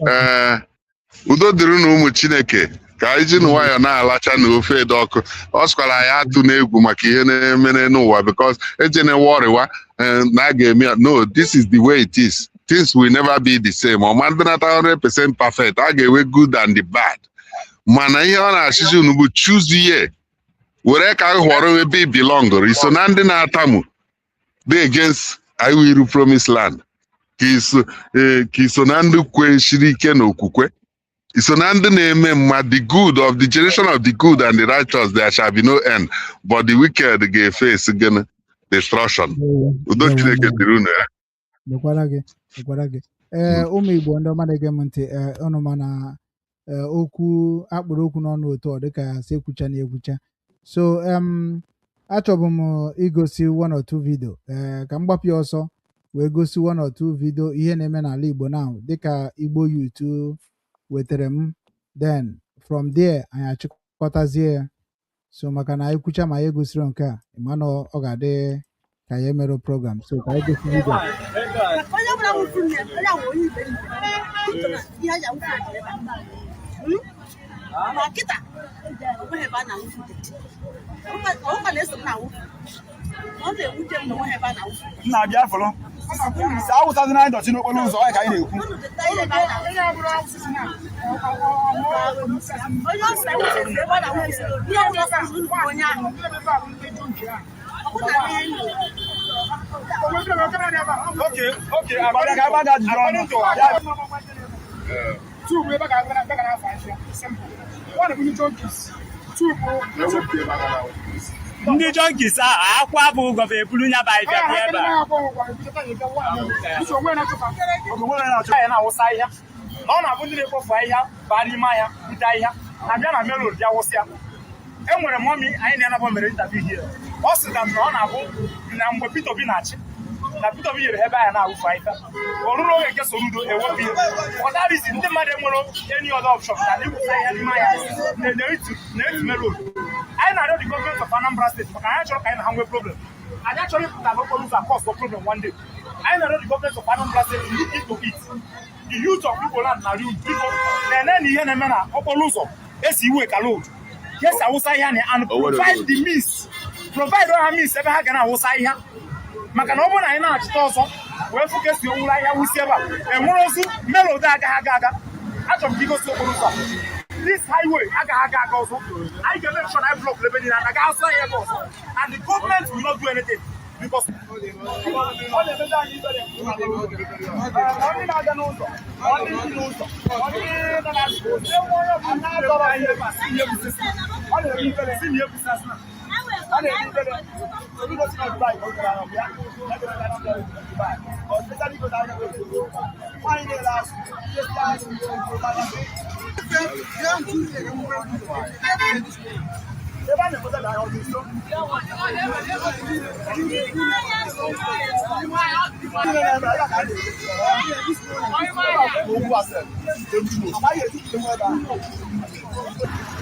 udo dịrị na ụmụ Chineke ka anyị ji nwayọọ na-alacha n'ofe ede ọkụ. Ọ sịkwara ya atụ n'egwu maka ihe na-emere n'ụwa because ejene worrywa na a ga-eme ya. No, this is the way it is. Things will never be the same. Ọ ma ndị nata 100% perfect. A ga-enwe good and the bad. Mana ihe ọ na-achịzi unu bụ choose ye. Were ka anyị họrọ ebe i belong. Iso na ndị na-atamu dị against I will promise land. Ka iso na ndị kwesịrị ike na okwukwe. So now the good of the generation of the good and the righteous, there shall be no end. But the wicked get face again destruction. Ụmụ Igbo ndị ọma na-ege m ntị ọnụ mana okwu akpụrụ okwu n'ọnụ otu ọ dịka si ekwucha na ekwucha. So achọbụ m igosi one or two video ka m gbapụ ọsọ wee gosi one or two video ihe na-eme n'ala Igbo now dịka Igbo YouTube wetere m, then from there anyị achịkọtazie ya. So maka na anyị kwucha ma anyị gosiri nke a mana ọ ga-adị ka ya mere program. So ka anyị gosi video. Nna bịa fọrọ awụsazi na ndọchi n'okporo ụzọ ọ ka anyị na-ekwu. Okay, abada ka abada ajụjụ ọnụ. Two ebe ka abada na afọ ahịa. Simple. One of the junkies. Two ndị junkies akwa bụ gọva ebulu nya ba ịbịa bịa ebe a. Na-awụsa ahịa na ọ na-abụ ndị na-ekpofu ahịhịa baa n'ime ahịa bute ahịhịa na bịa na melod bịa wụsịa. Enwere mọmi anyị na-anabọ mere interview here. Ọ sị na ọ na-abụ na mgbe Peter Obi na-achị na Peter Obi nyere ebe ahịa na-awụfu ahịhịa o ruru oge nke Soludo ewepụ ihe. For that reason ndị mmadụ enwere any other option na iwụsa ahịhịa n'ime ahịa na-etu melod. I know the government of Anambra State, but I actually kind of have a problem. I actually put a local news across the problem one day. I know the government of Anambra State look into it. The youth of people and people, then here and man, Opoluso, SU Kalod. Yes, I was saying and provide the means. Provide all means, ever can I was saying. Makanobo na ina achitoso, we focus your ula ya wuseba. And one also mellow gaga. Out of Gigo Opoluso. This highway, Aga also. I can make sure I block Lebanon and I outside here also. And the government will not do anything because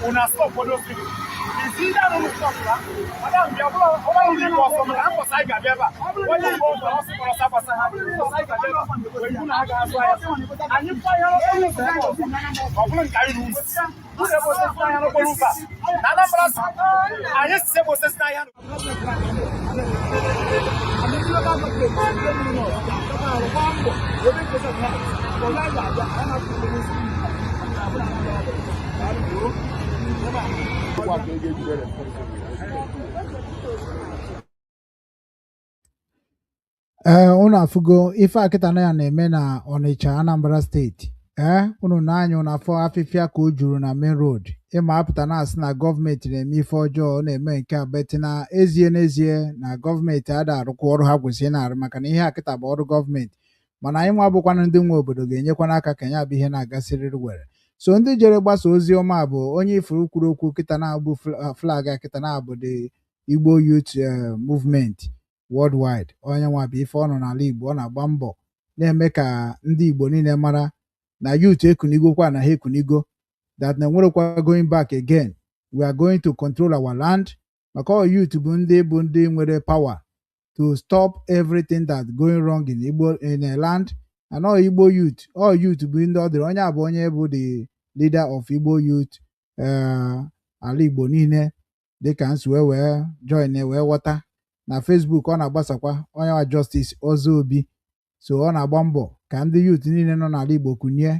Una stop for those people. Is either no stop la. Madam, we are all the boss from the campus I got ever. When you go to hospital or Sabasa, I got ever. When you na ga fire. And you fire on the side. Problem carry rooms. Who the boss is fire on the roof? Nana blast. I just say boss is fire. Unu afụgo ife akịta na ya na-eme na Ọnịcha Anambra steeti unu na-anya unu afọ afịfịa ka o juru na main road ịma apụta na-asị na gọọmenti na-eme ife ọjọọ na-eme nke a beti na n'ezie na gọọmenti ada arụkwa ọrụ ha kwesịrị na-arụ maka na ihe akịta bụ ọrụ gọọmenti mana anyị nwa bụkwana ndị nwe obodo ga-enyekwana aka ka ya bụ ihe na-agasịrịrị were so ndị jere gbasa ozi ọma bụ onye ifuru kwuru okwu kịta na-abụ flag akịta na-abụ the Igbo Youth Movement worldwide onye nwa bụ ife ọ nọ n'ala Igbo ọ na-agba mbọ na-eme ka ndị Igbo niile mara na youth ekunigokwa na ha ekunigo that na enwerekwa going back again. We are going to control our land maka ọ youth bụ ndị nwere power to stop everything that going wrong in Igbo in a land and all Igbo youth bụ ndị ọ dịrị onye abụ onye bụ the leader of Igbo youth ala Igbo niile dịka nsi wee join wee ghọta na Facebook ọ na-agbasakwa onye wa Justice Ozobi so ọ na-agba mbọ ka ndị youth niile nọ n'ala Igbo kunye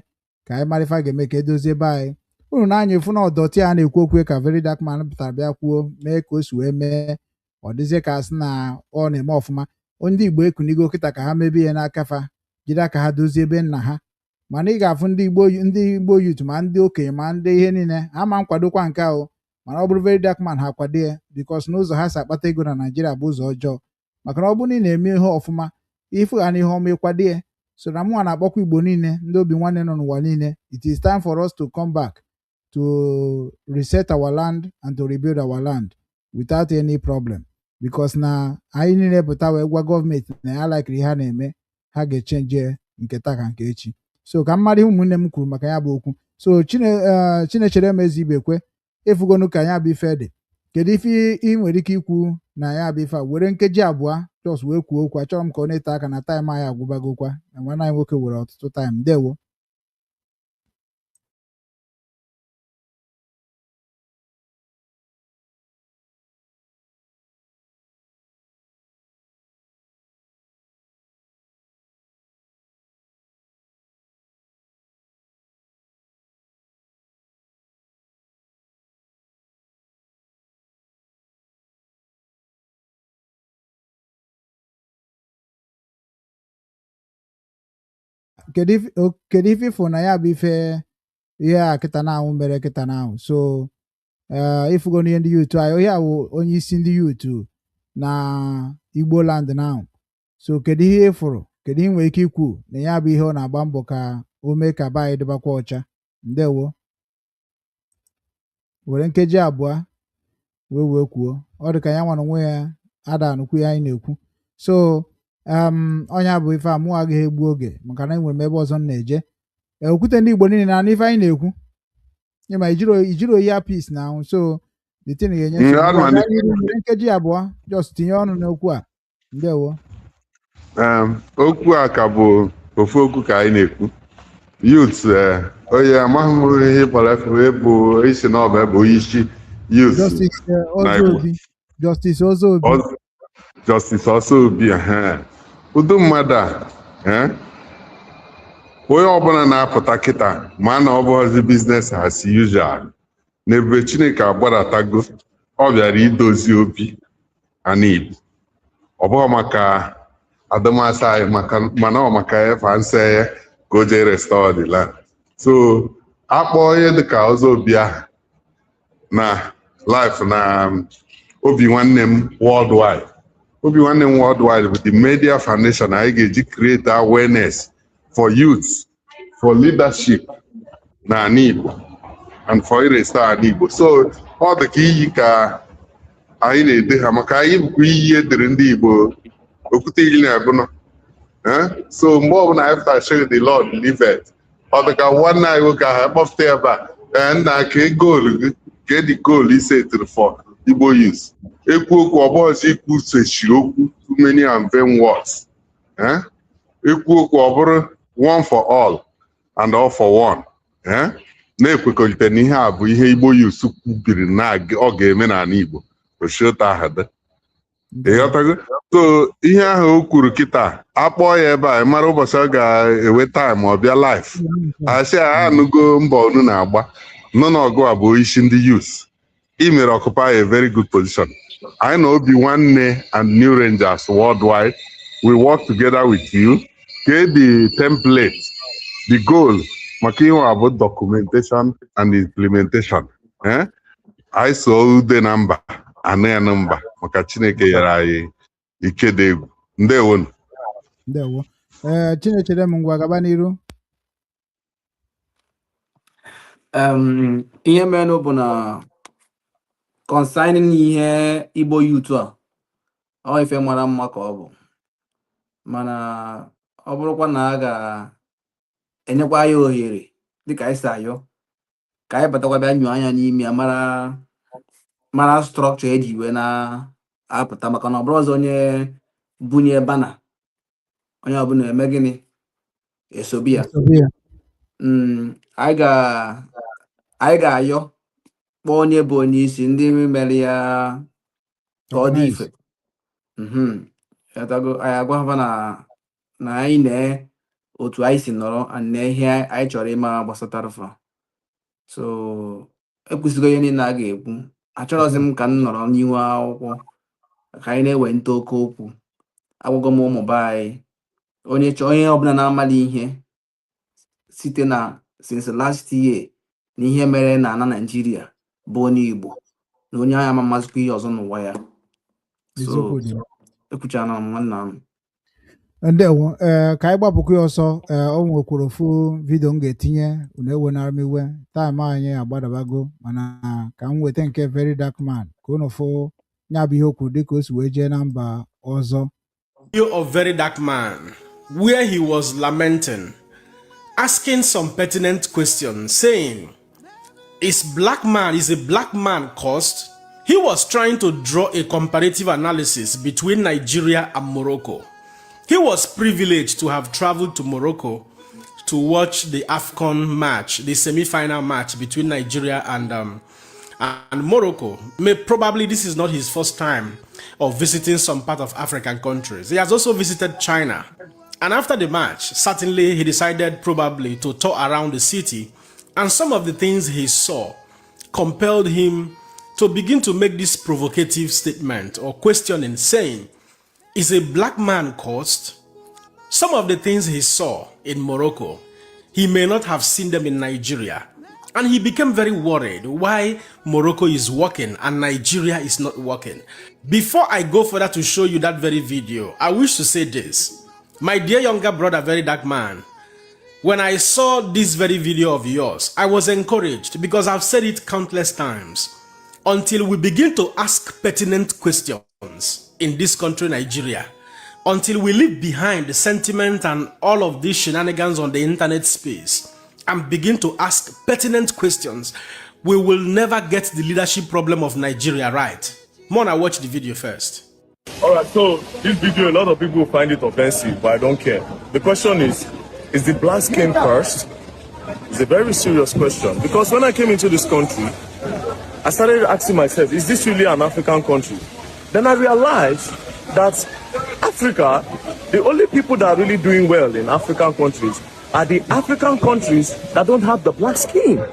ka anyị mara ife a ga-eme ka edozie ebe anyị unu na-anya efu na ọdọtị a na-ekwu okwu ka Very Dark Man pụtara bịa kwuo mee ka o si wee mee ọ dịzie ka asị na ọ na-eme ọfụma ndị Igbo ekunigo kịta ka ha mebe ihe n'aka fa jide aka ha dozie ebe nna ha mana ị ga-afụ ndị Igbo youth ma ndị okenye ma ndị ihe niile ha ma nkwadokwa nke ahụ mana ọ bụrụ Very Dark Man ha kwado ya because n'ụzọ ha si akpata ego na Naịjirịa bụ ụzọ ọjọọ maka na ọ bụrụ na ị na-eme ihe ọfụma ifu ha na ihe ọma ịkwado ya so na mụnwa na-akpọkwa Igbo niile ndị Obinwannem nọ n'ụwa niile it is time for us to come back to reset our land and to rebuild our land without any problem because na anyị niile pụta wee gwa gọọmenti na ya likiri ihe ha na-eme ha ga-echenje nke taa ka nke echi so ka mmadụ ụmụnne m kwuru maka ya bụ okwu so Chinechere Emezi Ibekwe efugonu ka ya bụ ife dị kedu ife ị nwere ike ikwu na ya bụ ife a were nkeji abụọ jos wee kwuo okwu achọrọ m ka ọ na-ete aka na taịm anyị agwụbagokwa na nwanne anyị nwoke were ọtụtụ taịm ndewo kedu ife ịfụ na ya bụ ihe a kịta na-anwụ mere kịta na-anwụ so ifugo n'ihe ndị yutu anyị onye awụ onye isi ndị yutu na Igbo land na-anwụ so kedu ihe ịfụrụ kedu ihe nwere ike ikwu na ya bụ ihe ọ na-agba mbọ ka o mee ka be anyị dịbakwa ọcha ndewo were nkeji abụọ wee kwuo ọ dị ka ya nwere onwe ya ada anụkwu ya anyị na-ekwu so onye bụ ife a mụ agaghị egbu oge maka na enwere m ebe ọzọ m na-eje okwute ndị Igbo niile na ife anyị na-ekwu ịma ijiri oyi apis na ahụ so detin ga-enye nkeji abụọ just tinye ọnụ n'okwu a ndewo okwu a ka bụ ofu okwu ka anyị na-ekwu youth onye amaghị m ihe kpọrọ efe bụ isi na ọba bụ onye isi youth Justice Ozobi Justice Ozobi udo mmadụ a onye ọbụla na-apụta kịta ma na ọ bụghịzi biznes as usual na ebube Chineke agbadatago ọ bịara idozi obi ana Igbo ọ bụghị maka adọmasị anyị mana ọ maka efe nsọ ya ka o jee restore the land so akpọ onye dịka Ozobi ahụ na life na Obinwannem Worldwide. Obinwannem Worldwide with the Media Foundation, I get create awareness for youth, for leadership, na Igbo, and for iresa Igbo. So all the key ka I need to have a Igbo. So more when after showing the Lord leave it. Or the one night we can have off there back and I can get the goal he said to the for Igbo use. Too many and vain words. One for all and all for one. Na-ekwekọrịta n'ihe a bụ ihe Igbo use kwubiri na ọ ga-eme na Igbo. So ihe ahụ o kwuru kịta akpọọ ya ebe a mara ụbọchị ọ ga-ewe time ọ bịa life asị anụgo mbọ unu na-agba nọ n'ọgụ a bụ isi ndị youth i mere occupy a very good position. I know Obinwannem and New Rangers worldwide we work together with you get the template the goal maka ihe about documentation and implementation I saw the number and a number maka Chineke yara anyị ike dị egwu. Ndewo. Ndewo. Chinechere m ngwa gaba n'iru. Ihe menụ bụ na concerning ihe Igbo youth a ọ ife mara mma ka ọ bụ mana ọ bụrụkwa na a ga-enyekwa ya ohere dịka anyị si ayọ ka anyị batakwa bịa nyụọ anya n'ime ya mara structure eji wee na-apụta maka na ọ bụrụ ọzọ onye bunye bana onye ọbụla eme gịnị esobi ya. Anyị ga-ayọ kpọọ onye bụ onye isi ndị mere ya ka ọ dị ife anyị agwa na anyị na otu anyị si nọrọ na ihe anyị chọrọ ịma gbasatara fa so ekwesịgo ihe niile a ga-ekwu achọrọzi m ka m nọrọ n'ihu akwụkwọ ka anyị na-ewe nta oke okwu agwụgo m ụmụ be anyị onye ọbụla na-amali ihe site na since last year na ihe mere na Nigeria bụ onye Igbo na onye agha ma mazikwa ihe ọzọ n'ụwa ya so ekwuchana m nwanna m. Ndewo ka anyị gbapụkwa ya ọsọ o nwekwara ofu vidio m ga-etinye unu ewenara m iwe taịm anyị agbadabago mana ka m weta nke Very Dark Man ka unu fụ nya bụ ihe okwu dịka o si wee jee na mba ọzọ. Video of Very Dark Man where he was lamenting, asking some pertinent questions, saying, is a black man cursed? He was trying to draw a comparative analysis between Nigeria and Morocco. He was privileged to have traveled to Morocco to watch the AFCON match, the semi-final match between Nigeria and Morocco. Probably this is not his first time of visiting some part of African countries. He has also visited China. And after the match, certainly he decided probably to tour around the city, and some of the things he saw compelled him to begin to make this provocative statement or questioning, saying, is a black man cursed? Some of the things he saw in Morocco, he may not have seen them in Nigeria. And he became very worried why Morocco is working and Nigeria is not working. Before I go further to show you that very video, I wish to say this. My dear younger brother, Very Dark Man, when I saw this very video of yours, I was encouraged because I've said it countless times. Until we begin to ask pertinent questions in this country, Nigeria, until we leave behind the sentiment and all of these shenanigans on the internet space and begin to ask pertinent questions, we will never get the leadership problem of Nigeria right. Mona, watch the video first. Alright, so this video, a lot of people find it offensive, but I don't care. The question is the black skin cursed? It's a very serious question, because when I came into this country, I started asking myself, is this really an African country? Then I realized that Africa, the only people that are really doing well in African countries are the African countries that don't have the black skin.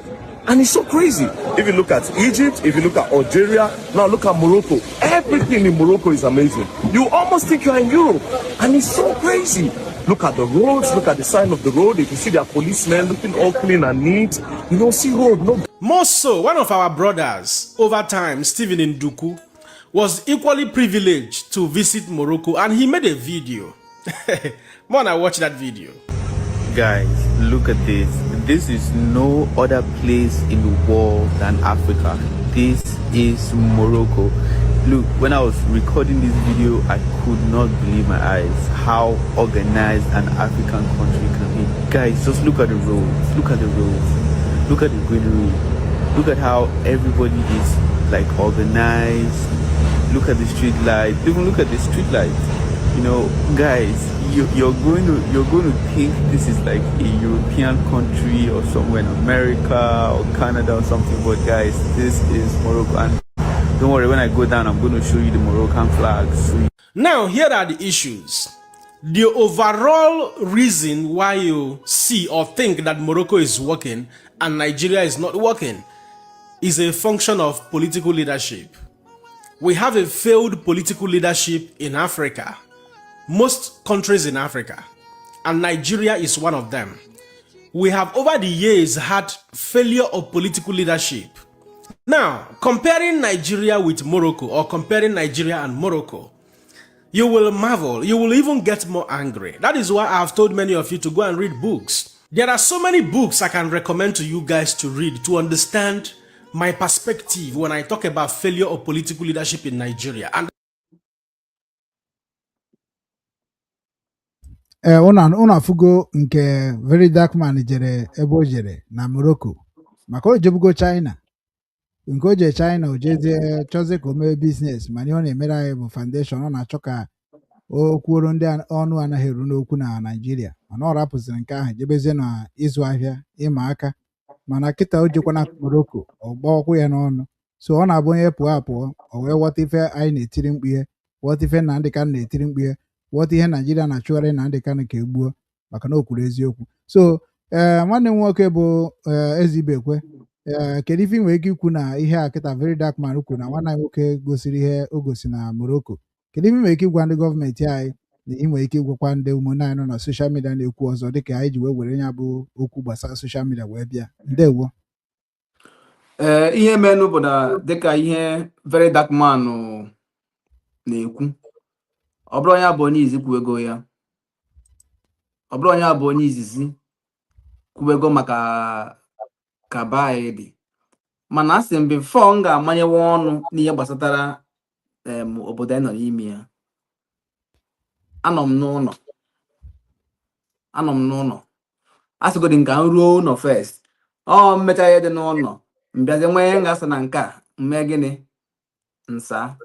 And it's so crazy. If you look at Egypt, if you look at Algeria, now look at Morocco. Everything in Morocco is amazing. You almost think you're in Europe. And it's so crazy. Look at the roads, look at the sign of the road. If you see their policemen looking all clean and neat, you don't see road. No. More so, one of our brothers, over time, Stephen Nduku, was equally privileged to visit Morocco, and he made a video. Man, I watched that video. Guys, look at this. This is no other place in the world than Africa. This is Morocco. Look, when I was recording this video, I could not believe my eyes how organized an African country can be. Guys, just look at the roads. Look at the roads. Look at the greenery. Look at how everybody is like organized. Look at the street lights. Even look at the street lights. You know, guys, you're going to think this is like a European country or somewhere in America or Canada or something, but guys, this is Morocco. And don't worry, when I go down, I'm going to show you the Moroccan flags. Now, here are the issues. The overall reason why you see or think that Morocco is working and Nigeria is not working is a function of political leadership. We have a failed political leadership in Africa. Most countries in Africa, and Nigeria is one of them. We have over the years had failure of political leadership. Now, comparing Nigeria with Morocco or comparing Nigeria and Morocco, you will marvel, you will even get more angry. That is why I have told many of you to go and read books. There are so many books I can recommend to you guys to read to understand my perspective when I talk about failure of political leadership in Nigeria. And unu afụgo nke very dark man jere ebe o jere na Morocco maka o jebugo China, nke o jere China o jezie chọzie ka o mee biznes, mana ọ na-emere anyị bụ foundation. Ọ na-achọ ka o kwuoro ndị ọnụ anaghị eru n'okwu na Nigeria, mana ọ rapụziri nke ahụ jebezie na ịzụ ahịa ịma aka, mana kịta o jekwana Morocco ọ gbawakwu ya n'ọnụ. So ọ na-abụ onye pụọ apụọ o wee ghọta ife anyị na-etiri mkpu ihe, ghọta ife Nnamdị Kanụ na-etiri mkpu ihe, ghọta ihe Nigeria na-achụgharị Nnamdị Kanụ ka egbuo maka na o kwuru eziokwu. So nwanne m nwoke bụ Ezibekwe, kedu ife nwere ike ikwu na ihe a kịta very dark man kwuru na nwanne anyị nwoke gosiri ihe o gosi na Morocco? Kedu ife nwere ike ịgwa ndị gọọmenti anyị na ị nwere ike ịgwakwa ndị ụmụnne anyị nọ na soshal midia na-ekwu ọzọ dịka anyị ji wee were ya bụ okwu gbasara soshal midia wee bịa? Ndewo. Ihe menụ bụ na dịka ihe very dark man na-ekwu, ọ bụrụ onye abụ onye izizi kwuego ya, ọ bụrụ onye abụ onye izizi kwuego maka ka baa dị, mana asị m bifo m ga-amanyewe ọnụ n'ihe gbasatara obodo anyị nọ n'ime ya. Anọ m n'ụlọ asịgodi nke m ruo ụlọ first, mmecha ihe dị n'ụlọ mbịazi nwee ihe nga-asa na nke a mme gịnị nsa.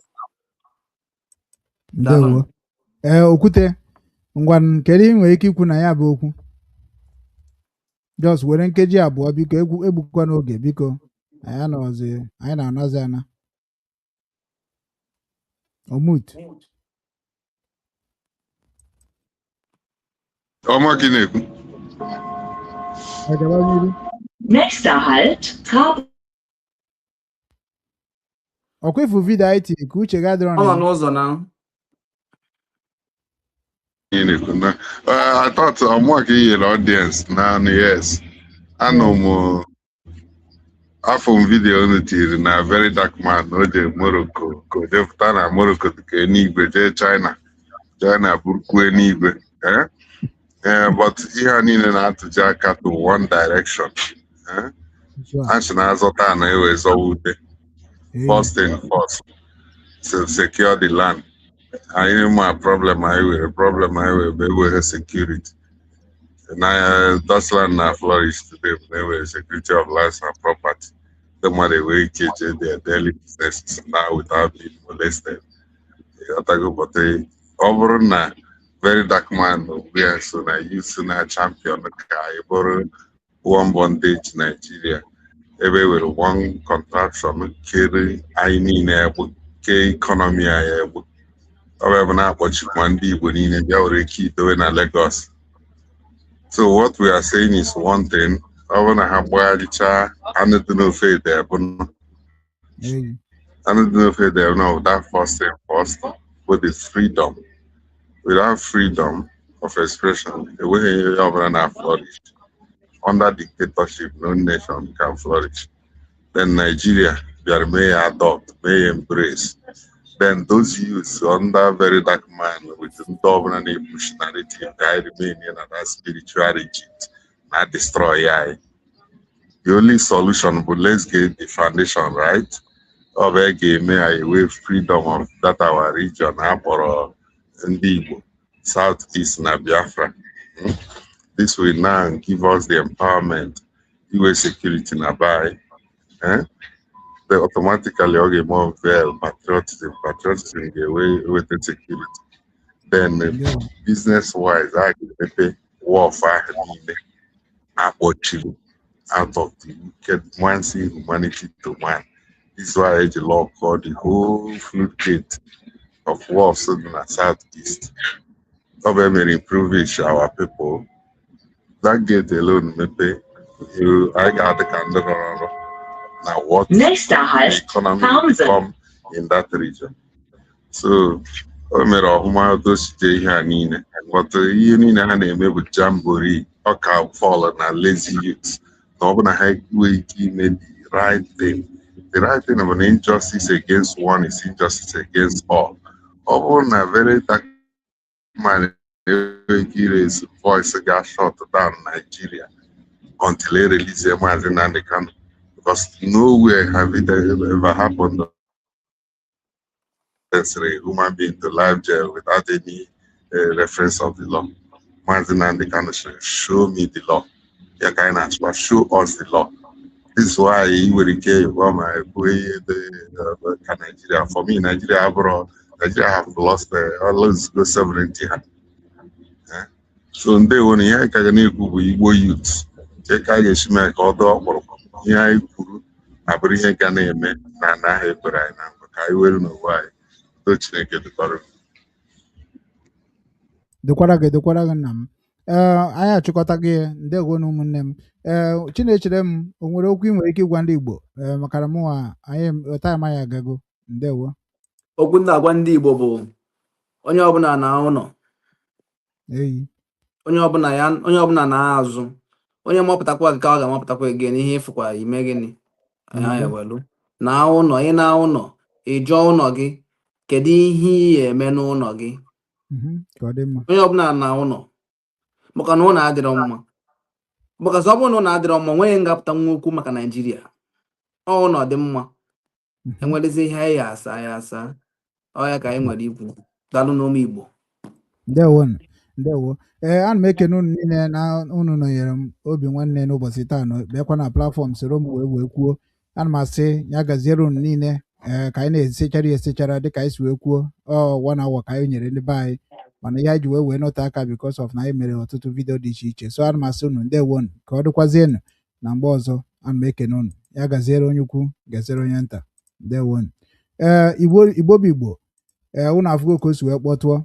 Ndewo. Okwute ngwa kedu ị nwere ike ikwu na ya bụ okwu? Just were nkeji abụọ biko, egbukwa n'oge biko, anyị na-anazi ana omut. Nächster Halt, ọkwefu vidio anyị tiri ka uche ga-adịrọ na n'ụzọ na I thought I'm working in audience now. Yes, I know after video na very dark man oje Morocco ko jefta na Morocco ke n'igwe je China burukwe n'igwe but ihe niile na-atụji aka to one direction. Asị na azọta na ewe zọwute. First thing first, to secure the land. I know my problem I will be with security. Now that's land now flourish today. They were security of lives and property. The money we catch their daily business now without being molested. But over now, very dark man we are so now use na champion guy one bondage Nigeria. Ebe with one contraction carry I need economy I however now what you want to do in Lagos. So what we are saying is one thing. I want to have faith there, but there no that first thing first with is freedom. Without freedom of expression, the way you have flourish. Under dictatorship, no nation can flourish. Then Nigeria, they may adopt, may embrace. Then those youths under very dark man with the government push narrative, I remain in that spiritual regime, not destroy I. The only solution, but let's get the foundation right. Of a game, I wave freedom of that our region, or Ndibo, Southeast na Biafra. This will now give us the empowerment, US security na buy. They automatically okay, more well patriotism the way with the security. Then business wise, I can pay warfare Ubochi out of the wicked one see humanity to man. This is why the law called the whole floodgate of war in the southeast. Over may improve it our people. That gate alone maybe I got the candle. Now what economy will become in that region. So o mere ọhụma dosite ihe a niile but ihe niile ha na-eme bụ jamboree ọka fall na lazy youth na ọ bụ na ha nwee ike ime the right thing. The right thing bụ na injustice against one is injustice against all. Ọ bụrụ na very dark man enweghị ike iraise voice ga shut down Nigeria until they release Maazị Nnamdi Kanu, because nowhere have it ever happened as a human being to live jail without any reference of the law. Maazị Nnamdi Kanu show me the law. Show us the law. This is why you will care about my Nigeria. For me, Nigeria have lost almost sovereignty. So they only have Igbo youths. Take a shime ka ọdọ ọkpọrọkọ ihe anyị kwuru abụrụ ihe ga na-eme na anaghị ekwere anyị na nkwa ka anyị were n'ụwa anyị to Chineke dịkwara gị nna m anyị achịkọta gị ndewo na ụmụnne m Chinechere m o nwere okwu ị nwere ike ịgwa ndị Igbo maka na mụnwa anyị taịm anyị agago ndewo okwu na-agwa ndị Igbo bụ onye ọbụla na ụlọ onye ọbụla na-azụ onye mọpụtakwa gị ka ọ ga-amapụtakwa gị n'ihe ịfụkwa ime gịnị ewelu na ụlọ ị na ụlọ ị jụọ ụlọ gị kedu ihe ị eme n'ụlọ gị onye ọbụla na ụlọ maka na ụlọ adịrọ mma maka ọ bụrụ na ụlọ adịrọ mma nweghị ngapụta nwa okwu maka Naijiria ụlọ dị mma enwerezi ihe anyị asa ọ ya ka anyị nwere ikwu dalụ n'ụmụ Igbo ndewo ana m ekene unu niile na unu nọnyere m Obinwanne n'ụbọchị taa bịakwa na platfọm soro m wee kwuo ana m asị ya gaziere unu niile ka anyị na-esechara dịka anyị si wee kwuo 1 hour ka anyị nyere ndị be anyị mana ihe anyị ji wee nọte aka because of na anyị mere ọtụtụ vidio dị iche iche so ana m asị unu ndewo ka ọ dịkwazienu na mgbe ọzọ ana m ekene unu ya gaziere onye ukwu gaziere onye nta ndewo Igbo bụ Igbo unu afụgo ka o si wee kpọtụọ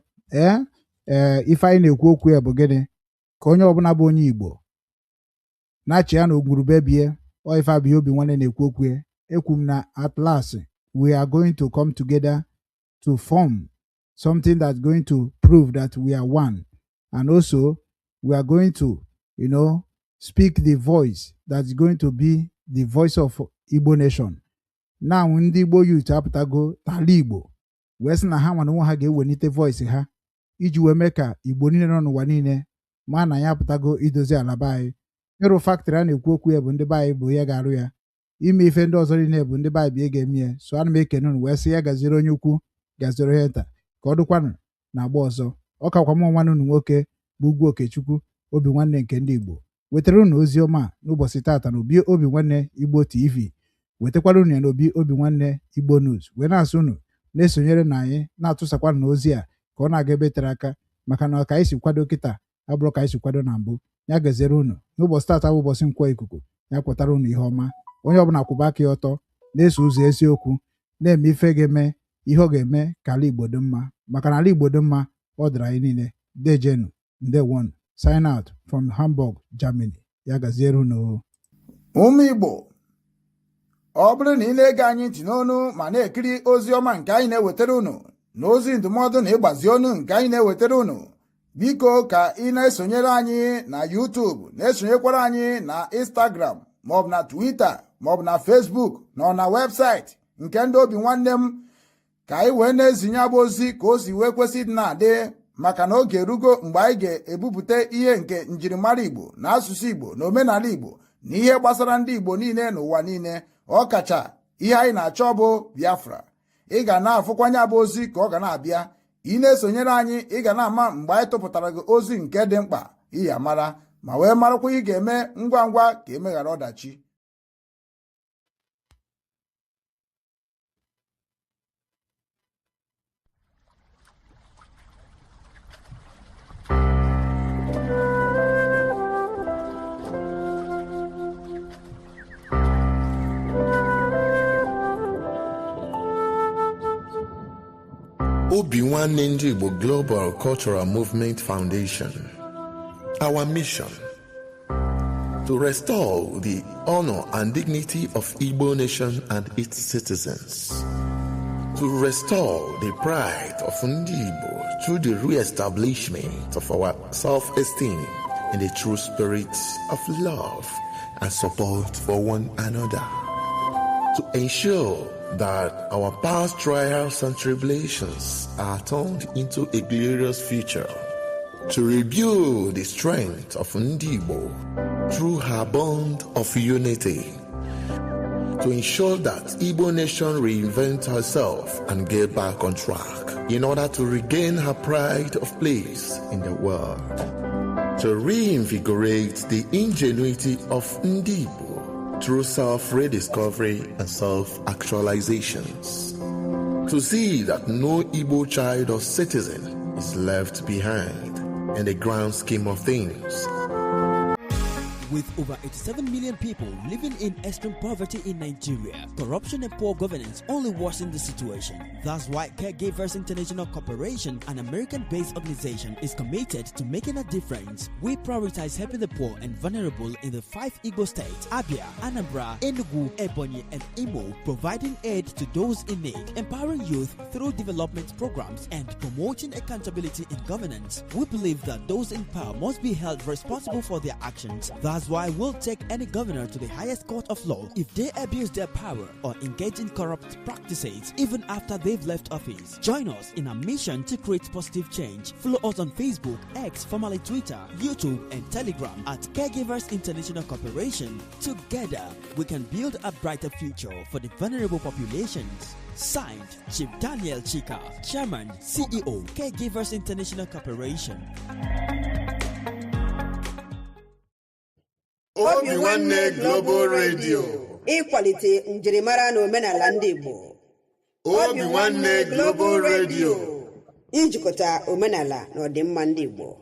ife anyị na-ekwu okwu ya bụ gịnị ka onye ọbụla bụ onye Igbo na-achị ya na ogwurube bie ife abụghị Obinwanne na-ekwu okwu ya ekwu m na at last we are going to come together to form something that's going to prove that we are one, and also we are going to speak the voice that's going to be the voice of Igbo nation. Now ndị Igbo youth apụtago tala Igbo wee sị na ha nwana nwa ha ga-ewelite voice ha iji wee mee ka Igbo niile nọ n'ụwa niile ma na ya apụtago idozi ala be anyị ịrụ factory a na-ekwu okwu ya bụ ndị be anyị bụ ihe ga-arụ ya ime ife ndị ọzọ niile bụ ndị be anyị bụ ihe ga-eme ya so ana m ekene unu wee sị ya gaziere onye ukwu gaziere onye nta ka ọ dịkwanụ na agba ọzọ ọ kakwa m nwanne unu nwoke bụ Ugwu Okechukwu Obinwanne nke ndị Igbo wetara unu ozi ọma n'ụbọchị taata na Obi Obinwanne Igbo TV wetakwara unu ya na Obi Obinwanne Igbo News wee na-asụ unu na-esonyere na anyị na-atụsakwanụ n'ozi a ka ọ na-aga ebe tere aka maka na ka anyị si kwado kịta abụrụ ka anyị si kwado na mbụ ya gaziere unu n'ụbọchị taata bụ ụbọchị Nkwo Ikuku ya kwetara unu ihe ọma onye ọbụla kwụba aka ya ọtọ na-eso ụzọ eziokwu na-eme ife ga-eme ihe ọ ga-eme ka ala Igbo dị mma maka na ala Igbo dị mma ọ dịrị anyị niile dejenu ndewonu sign out from Hamburg, Germany. Ya gaziere unu ụmụ Igbo ọ bụrụ na ị na-ege anyị ntị n'onu ma na-ekiri ozi ọma nke anyị na-ewetara unu na ozi ndụmọdụ na ịgbazi ọnụ nke anyị na-ewetara unu biko ka ị na-esonyere anyị na YouTube na-esonyekwara anyị na Instagram maọbụ na Twitter maọbụ na Facebook na webụsaịtị nke ndị Obinwanne m ka anyị wee na-ezinye abụ ozi ka o si wee kwesị dị na-adị, maka na oge erugo mgbe anyị ga-ebupụta ihe nke njirimara Igbo na asụsụ Igbo na omenala Igbo na ihe gbasara ndị Igbo niile n'ụwa niile, ọkacha ihe anyị na-achọ bụ Biafra. Ị ga na-afụkwanye abụ ozi ka ọ ga na-abịa. Ị na-esonyere anyị, ị ga na-ama mgbe anyị tụpụtara gị ozi nke dị mkpa iyi amara, ma wee marakwa ihe ga-eme ngwa ngwa ka emeghara ọdachi. Obinwannem Igbo Global Cultural Movement Foundation. Our mission: to restore the honor and dignity of Igbo nation and its citizens, to restore the pride of Ndi Igbo through the re-establishment of our self-esteem in the true spirit of love and support for one another, to ensure that our past trials and tribulations are turned into a glorious future, to rebuild the strength of Ndi Igbo through her bond of unity, to ensure that Igbo nation reinvent herself and get back on track in order to regain her pride of place in the world, to reinvigorate the ingenuity of Ndi Igbo through self-rediscovery and self-actualizations, to see that no Igbo child or citizen is left behind in the grand scheme of things. With over 87 million people living in extreme poverty in Nigeria, corruption and poor governance only worsen the situation. That's why Caregivers International Corporation, an American-based organization, is committed to making a difference. We prioritize helping the poor and vulnerable in the 5 Igbo states: Abia, Anambra, Enugu, Ebonyi, and Imo, providing aid to those in need, empowering youth through development programs, and promoting accountability in governance. We believe that those in power must be held responsible for their actions. That's why we'll take any governor to the highest court of law if they abuse their power or engage in corrupt practices even after they've left office. Join us in our mission to create positive change. Follow us on Facebook, X, formerly Twitter, YouTube, and Telegram at Caregivers International Corporation. Together, we can build a brighter future for the vulnerable populations. Signed, Chief Daniel Chika, Chairman, CEO, Caregivers International Corporation. Obinwannem Global Radio. Ịkwalite njirimara na omenala ndị Igbo. Obinwannem Global Radio. Ijikọta omenala na ọdịmma ndị Igbo.